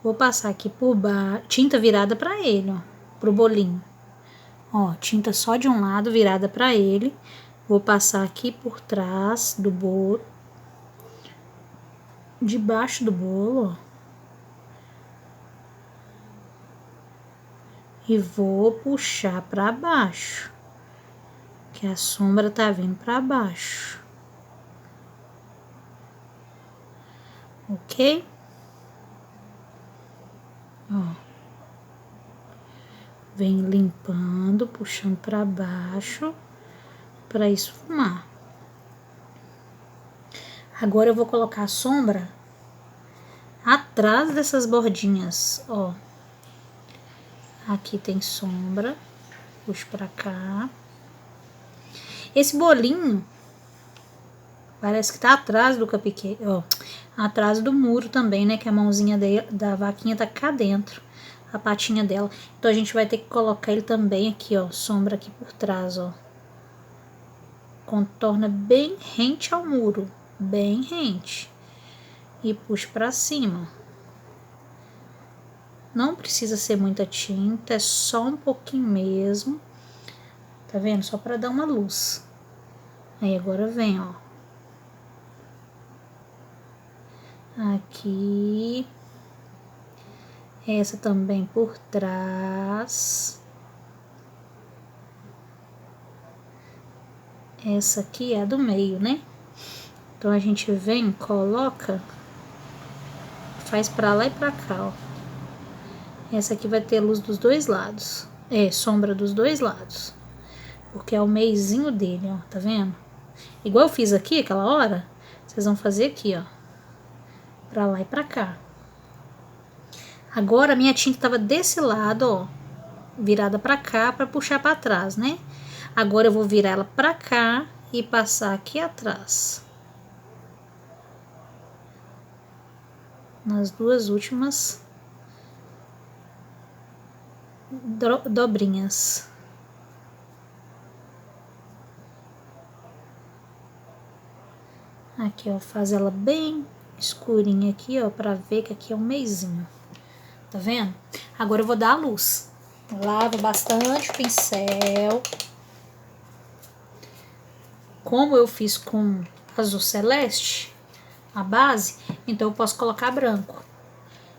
vou passar aqui por baixo, tinta virada pra ele, ó, pro bolinho. Ó, tinta só de um lado virada pra ele. Vou passar aqui por trás do bolo, debaixo do bolo, ó. E vou puxar pra baixo, que a sombra tá vindo pra baixo. Ok? Ó. Vem limpando, puxando pra baixo, pra esfumar. Agora eu vou colocar a sombra atrás dessas bordinhas, ó. Aqui tem sombra, puxo pra cá. Esse bolinho parece que tá atrás do cupcake, ó. Atrás do muro também, né? Que a mãozinha da vaquinha tá cá dentro, a patinha dela. Então a gente vai ter que colocar ele também aqui, ó. Sombra aqui por trás, ó. Contorna bem rente ao muro, bem rente. E puxo pra cima. Não precisa ser muita tinta, é só um pouquinho mesmo. Tá vendo? Só pra dar uma luz. Aí agora vem, ó. Aqui. Essa também por trás. Essa aqui é a do meio, né? Então a gente vem, coloca, faz pra lá e pra cá, ó. Essa aqui vai ter luz dos dois lados. É, sombra dos dois lados. Porque é o meiozinho dele, ó. Tá vendo? Igual eu fiz aqui aquela hora, vocês vão fazer aqui, ó. Pra lá e pra cá. Agora a minha tinta tava desse lado, ó. Virada pra cá pra puxar pra trás, né? Agora eu vou virar ela pra cá e passar aqui atrás. Nas duas últimas dobrinhas. Aqui, ó, faz ela bem escurinha aqui, ó, pra ver que aqui é um meizinho. Tá vendo? Agora eu vou dar a luz. Lavo bastante o pincel. Como eu fiz com azul celeste, a base, então eu posso colocar branco.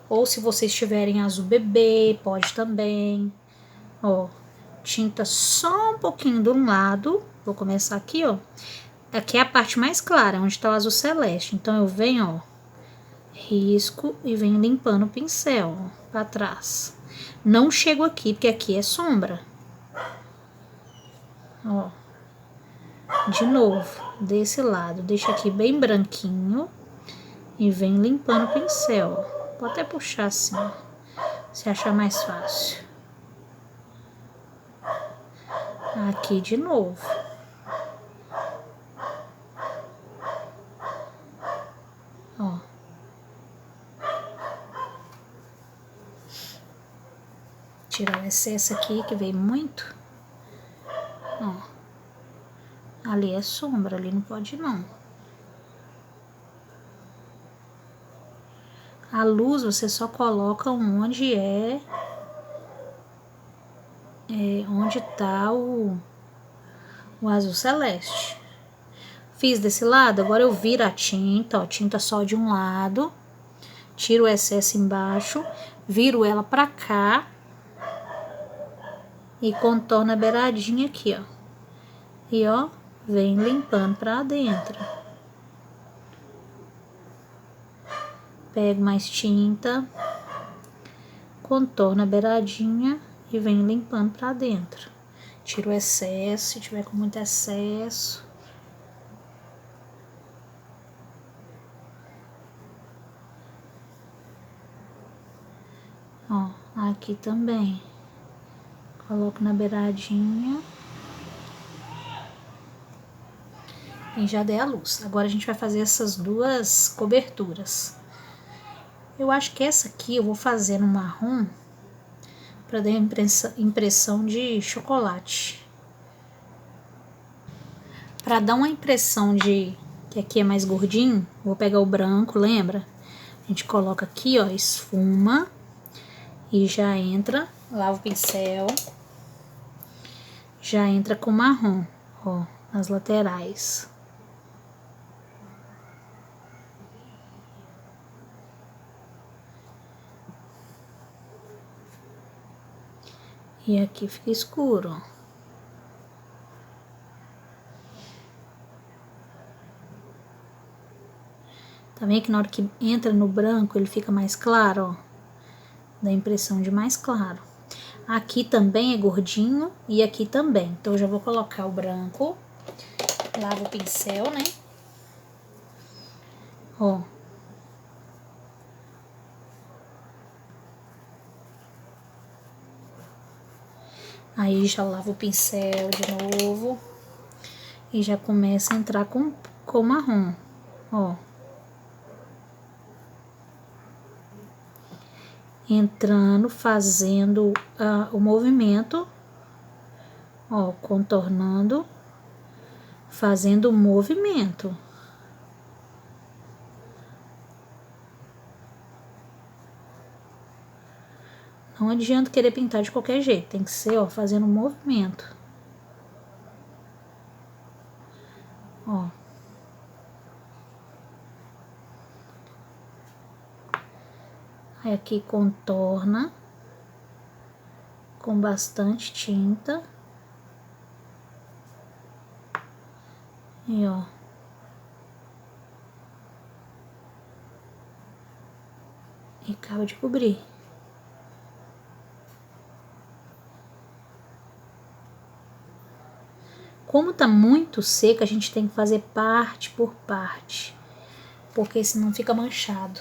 Ou se vocês tiverem azul bebê, pode também. Ó, tinta só um pouquinho de um lado. Vou começar aqui, ó. aqui é a parte mais clara, onde tá o azul celeste. Então, eu venho, ó, risco e venho limpando o pincel, ó, pra trás. Não chego aqui, porque aqui é sombra. Ó. De novo, desse lado, deixa aqui bem branquinho e vem limpando o pincel. Vou até puxar assim, se achar mais fácil. Aqui de novo. Ó. Tirar o excesso aqui, que veio muito. Ó. Ali é sombra, ali não pode não. A luz você só coloca onde onde tá o azul celeste. Fiz desse lado, agora eu viro a tinta, ó, tinta só de um lado, tiro o excesso embaixo, viro ela pra cá e contorno a beiradinha aqui, ó. E ó, vem limpando pra dentro. Pego mais tinta, contorno a beiradinha e venho limpando pra dentro. Tiro o excesso, se tiver com muito excesso. Ó, aqui também. Coloco na beiradinha. E já dei a luz. Agora a gente vai fazer essas duas coberturas. Eu acho que essa aqui eu vou fazer no marrom para dar impressão de chocolate. Para dar uma impressão de que aqui é mais gordinho, vou pegar o branco, lembra? A gente coloca aqui, ó, esfuma e já entra, lava o pincel, já entra com marrom, ó, nas laterais. E aqui fica escuro, ó. Tá vendo que na hora que entra no branco ele fica mais claro, ó? Dá a impressão de mais claro. Aqui também é gordinho e aqui também. Então eu já vou colocar o branco. Lavo o pincel, né? Ó. Aí já lavo o pincel de novo. E já começa a entrar com marrom, ó. Entrando, fazendo o movimento, ó, contornando, fazendo o movimento. Não adianta querer pintar de qualquer jeito, tem que ser, ó, fazendo o movimento. Ó. Aí aqui contorna com bastante tinta. E ó. E acaba de cobrir. Como tá muito seco, a gente tem que fazer parte por parte, porque senão fica manchado.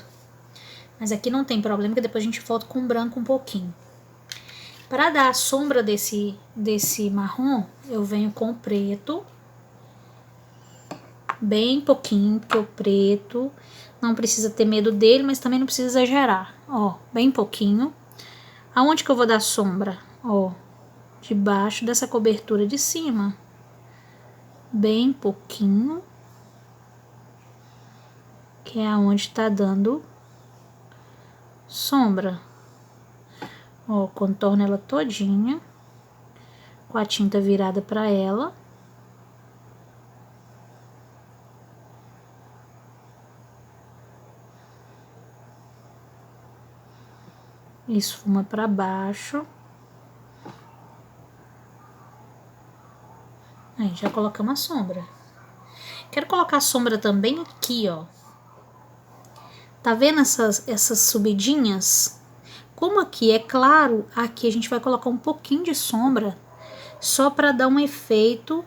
Mas aqui não tem problema, que depois a gente volta com branco um pouquinho. Para dar a sombra desse marrom, eu venho com o preto. Bem pouquinho, porque o preto não precisa ter medo dele, mas também não precisa exagerar. Ó, bem pouquinho. Aonde que eu vou dar sombra? Ó, debaixo dessa cobertura de cima. Bem pouquinho. Que é aonde tá dando sombra. Ó, contorno ela todinha. Com a tinta virada pra ela. Esfuma pra baixo. Aí já colocamos a sombra. Quero colocar sombra também aqui, ó. Tá vendo essas subidinhas? Como aqui é claro, aqui a gente vai colocar um pouquinho de sombra, só para dar um efeito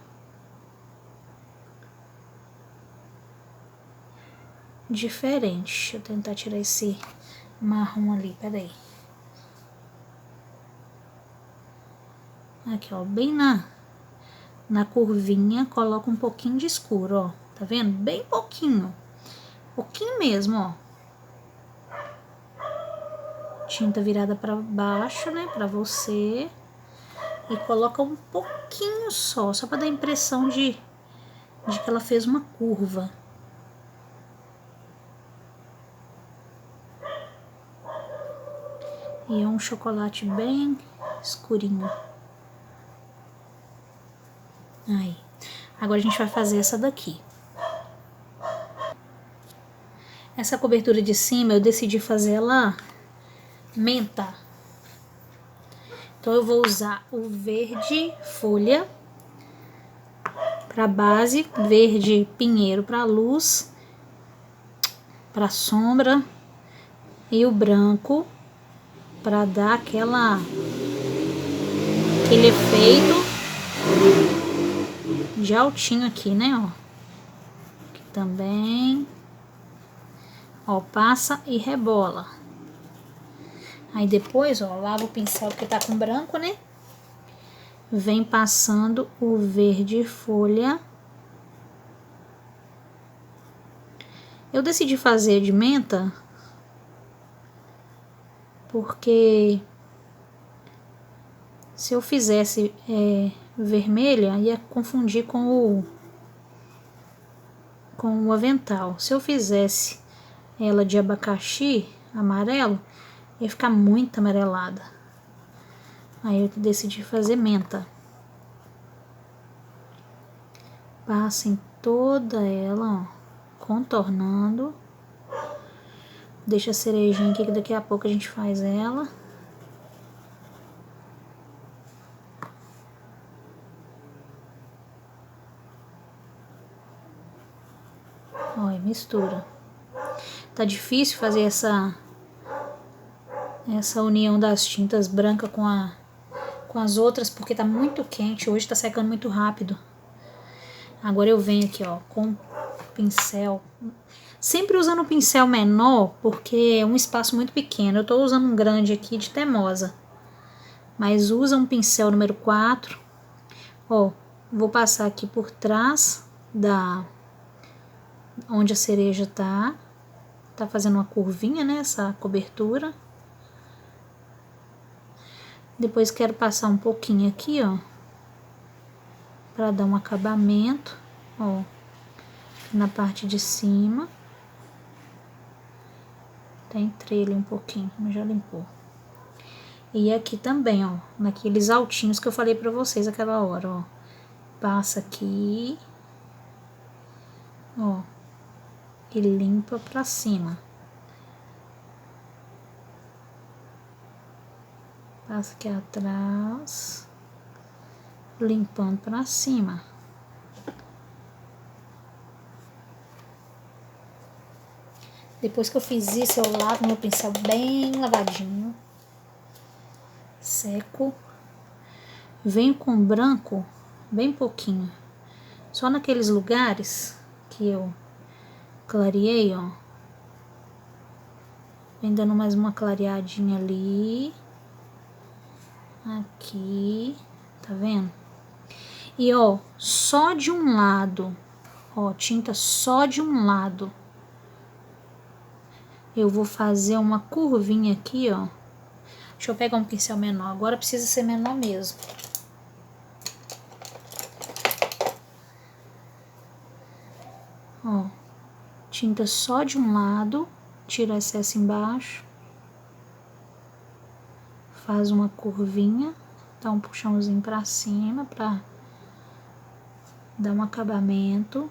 diferente. Deixa eu tentar tirar esse marrom ali, peraí. Aqui, ó, bem na curvinha, coloca um pouquinho de escuro, ó. Tá vendo? Bem pouquinho. Pouquinho mesmo, ó. Tinta virada para baixo, né, para você. E coloca um pouquinho só para dar a impressão de que ela fez uma curva. E é um chocolate bem escurinho. Aí. Agora a gente vai fazer essa daqui. Essa cobertura de cima eu decidi fazer ela menta. Então eu vou usar o verde folha para base, verde pinheiro para luz, para sombra, e o branco para dar aquele efeito de altinho aqui, né, ó. Aqui também. Ó, passa e rebola. Aí depois, ó, lava o pincel porque tá com branco, né? Vem passando o verde folha. Eu decidi fazer de menta porque se eu fizesse vermelha, ia confundir com o avental. Se eu fizesse ela de abacaxi amarelo, ia ficar muito amarelada. Aí eu decidi fazer menta. Passa em toda ela, ó, contornando. Deixa a cerejinha aqui que daqui a pouco a gente faz ela. Olha, mistura. Tá difícil fazer essa união das tintas branca com as outras, porque tá muito quente. Hoje tá secando muito rápido. Agora eu venho aqui, ó, com pincel. Sempre usando um pincel menor, porque é um espaço muito pequeno. Eu tô usando um grande aqui de Temosa. Mas usa um pincel número 4. Ó, vou passar aqui por trás onde a cereja tá. Tá fazendo uma curvinha, né, essa cobertura. Depois quero passar um pouquinho aqui, ó, pra dar um acabamento, ó, na parte de cima. Tá entrei um pouquinho, mas já limpou. E aqui também, ó, naqueles altinhos que eu falei pra vocês aquela hora, ó. Passa aqui, ó, e limpa pra cima. Passa aqui atrás, limpando pra cima. Depois que eu fiz isso, eu lavo meu pincel bem lavadinho. Seco. Venho com branco, bem pouquinho. Só naqueles lugares que eu clareei, ó. Vem dando mais uma clareadinha ali. Aqui. Tá vendo? E, ó, só de um lado. Ó, tinta só de um lado. Eu vou fazer uma curvinha aqui, ó. Deixa eu pegar um pincel menor. Agora precisa ser menor mesmo. Ó. Tinta só de um lado. Tira excesso embaixo. Faz uma curvinha. Dá um puxãozinho pra cima pra dar um acabamento.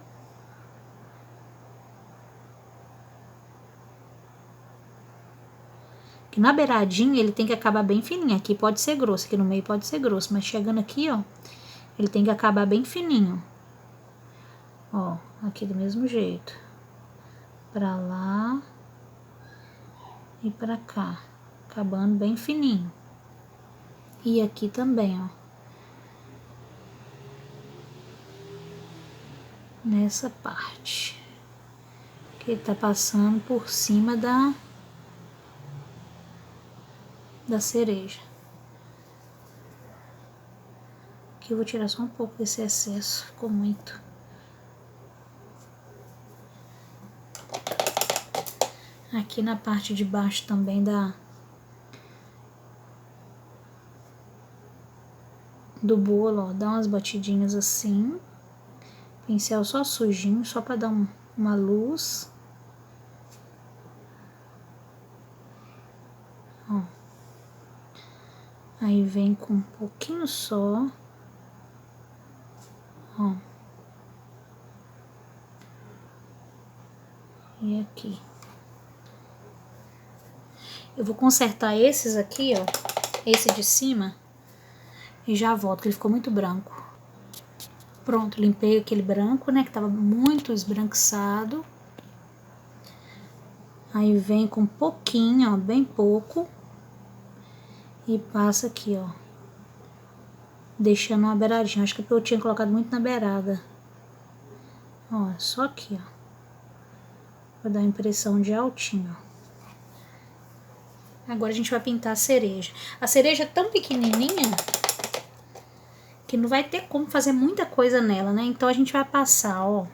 Que na beiradinha ele tem que acabar bem fininho. Aqui pode ser grosso, aqui no meio pode ser grosso. Mas chegando aqui, ó, ele tem que acabar bem fininho. Ó, Aqui do mesmo jeito. Pra lá e pra cá. Acabando bem fininho. E aqui também, ó. Nessa parte. Que tá passando por cima da cereja. Aqui eu vou tirar só um pouco desse excesso, ficou muito. Aqui na parte de baixo também do bolo, ó, dá umas batidinhas assim. Pincel só sujinho, só pra dar uma luz. Ó. Aí vem com um pouquinho só. Ó. E aqui. Eu vou consertar esses aqui, ó. Esse de cima. E já volto, porque ele ficou muito branco. Pronto, limpei aquele branco, né? Que tava muito esbranquiçado. Aí vem com um pouquinho, ó. Bem pouco. E passa aqui, ó. Deixando uma beiradinha. Acho que eu tinha colocado muito na beirada. Ó, só aqui, ó. Vou dar a impressão de altinho, ó. Agora a gente vai pintar a cereja. A cereja é tão pequenininha que não vai ter como fazer muita coisa nela, né? Então a gente vai passar, ó,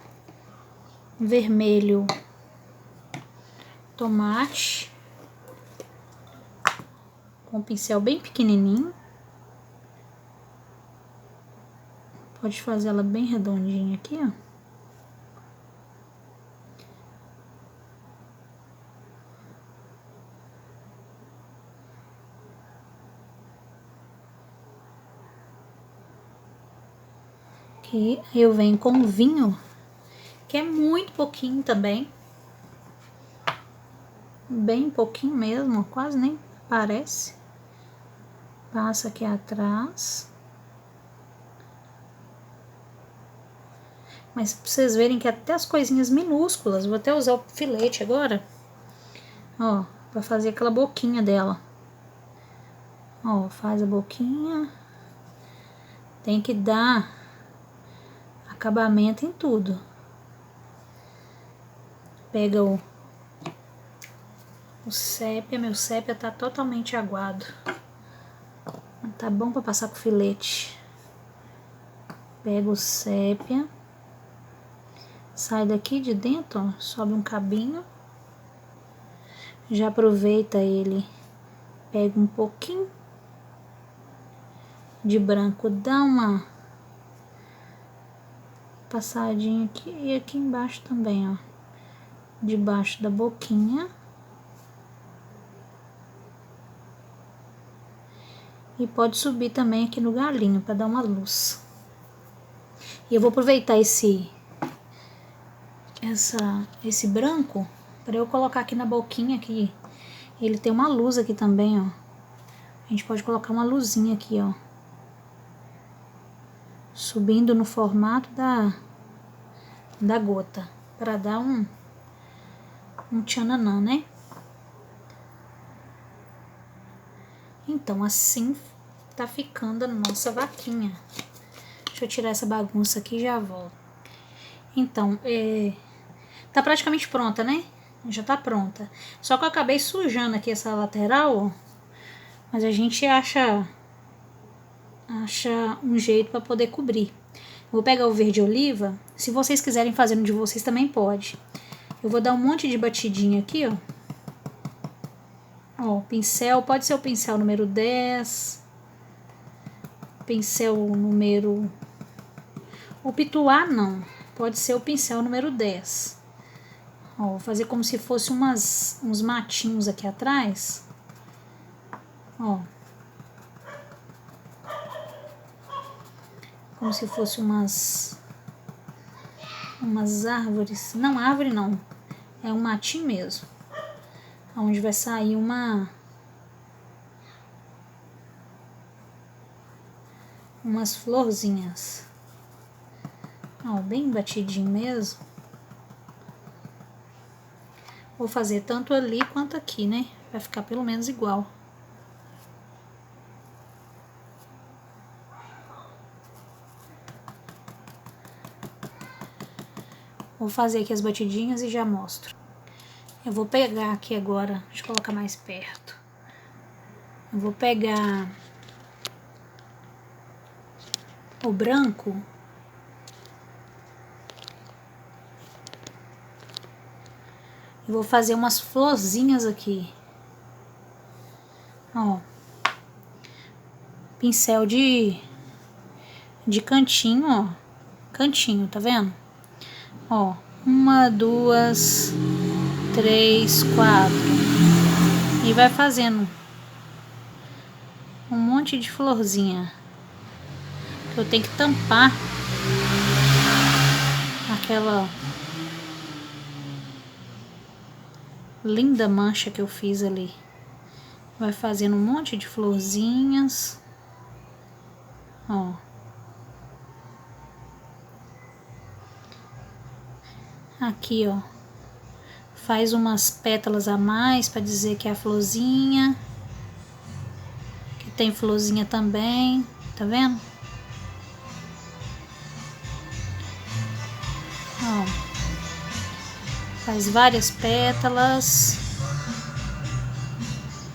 vermelho tomate com um pincel bem pequenininho. Pode fazer ela bem redondinha aqui, ó. Aqui eu venho com vinho, que é muito pouquinho também. Bem pouquinho mesmo, quase nem parece. Passa aqui atrás. Mas pra vocês verem que até as coisinhas minúsculas, vou até usar o filete agora. Ó, pra fazer aquela boquinha dela. Ó, faz a boquinha. Tem que dar acabamento em tudo. Pega o sépia, meu sépia tá totalmente aguado. Tá bom pra passar com filete. Pega o sépia. Sai daqui de dentro, ó, sobe um cabinho. Já aproveita ele. Pega um pouquinho de branco, dá uma passadinha aqui e aqui embaixo também, ó. Debaixo da boquinha. E pode subir também aqui no galinho para dar uma luz. E eu vou aproveitar esse branco para eu colocar aqui na boquinha aqui. Ele tem uma luz aqui também, ó. A gente pode colocar uma luzinha aqui, ó. Subindo no formato da gota. Para dar um tchananã, né? Então, assim tá ficando a nossa vaquinha. Deixa eu tirar essa bagunça aqui e já volto. Então, tá praticamente pronta, né? Já tá pronta. Só que eu acabei sujando aqui essa lateral, mas a gente acha um jeito para poder cobrir. Vou pegar o verde oliva. Se vocês quiserem fazer no de vocês, também pode. Eu vou dar um monte de batidinha aqui, ó. Ó, pincel, pode ser o pincel número 10. Pincel número... O pituá não. Pode ser o pincel número 10. Ó, vou fazer como se fosse uns matinhos aqui atrás. Ó. Como se fosse umas árvores. Não, árvore não. É um matinho mesmo. Onde vai sair umas florzinhas. Ó, bem batidinho mesmo. Vou fazer tanto ali quanto aqui, né? Vai ficar pelo menos igual. Vou fazer aqui as batidinhas e já mostro. Eu vou pegar aqui agora, deixa eu colocar mais perto. Eu vou pegar o branco. E vou fazer umas florzinhas aqui. Ó. Pincel de cantinho, ó. Cantinho, tá vendo? Ó. 1, 2, 3, 4. E vai fazendo um monte de florzinha. Eu tenho que tampar aquela linda mancha que eu fiz ali. Vai fazendo um monte de florzinhas. Ó. Aqui, ó. Faz umas pétalas a mais para dizer que é a florzinha. Que tem florzinha também. Tá vendo? Ó. Faz várias pétalas.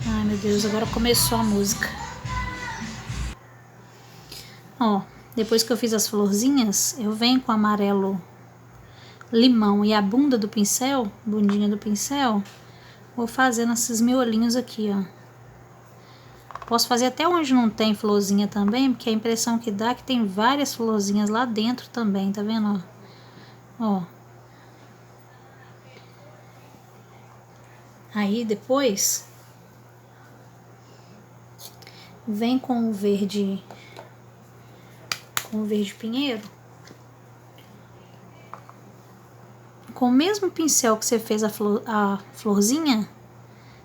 Ai, meu Deus, agora começou a música. Ó, depois que eu fiz as florzinhas, eu venho com amarelo limão e a bunda do pincel, bundinha do pincel, vou fazendo esses miolinhos aqui, ó. Posso fazer até onde não tem florzinha também, porque a impressão que dá é que tem várias florzinhas lá dentro também, tá vendo, ó? Ó. Aí depois vem com o verde pinheiro. Com o mesmo pincel que você fez a florzinha,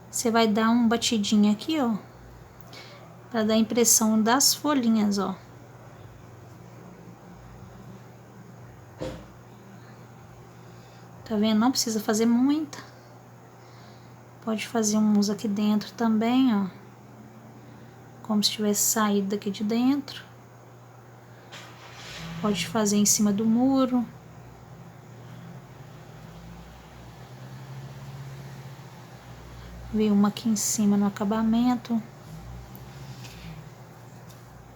você vai dar um batidinho aqui, ó, para dar a impressão das folhinhas, ó. Tá vendo? Não precisa fazer muita. Pode fazer uns aqui dentro também, ó. Como se tivesse saído daqui de dentro. Pode fazer em cima do muro. Veio uma aqui em cima no acabamento.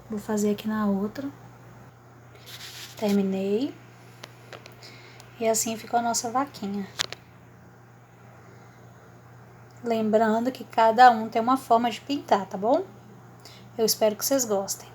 Vou fazer aqui na outra. Terminei. E assim ficou a nossa vaquinha. Lembrando que cada um tem uma forma de pintar, tá bom? Eu espero que vocês gostem.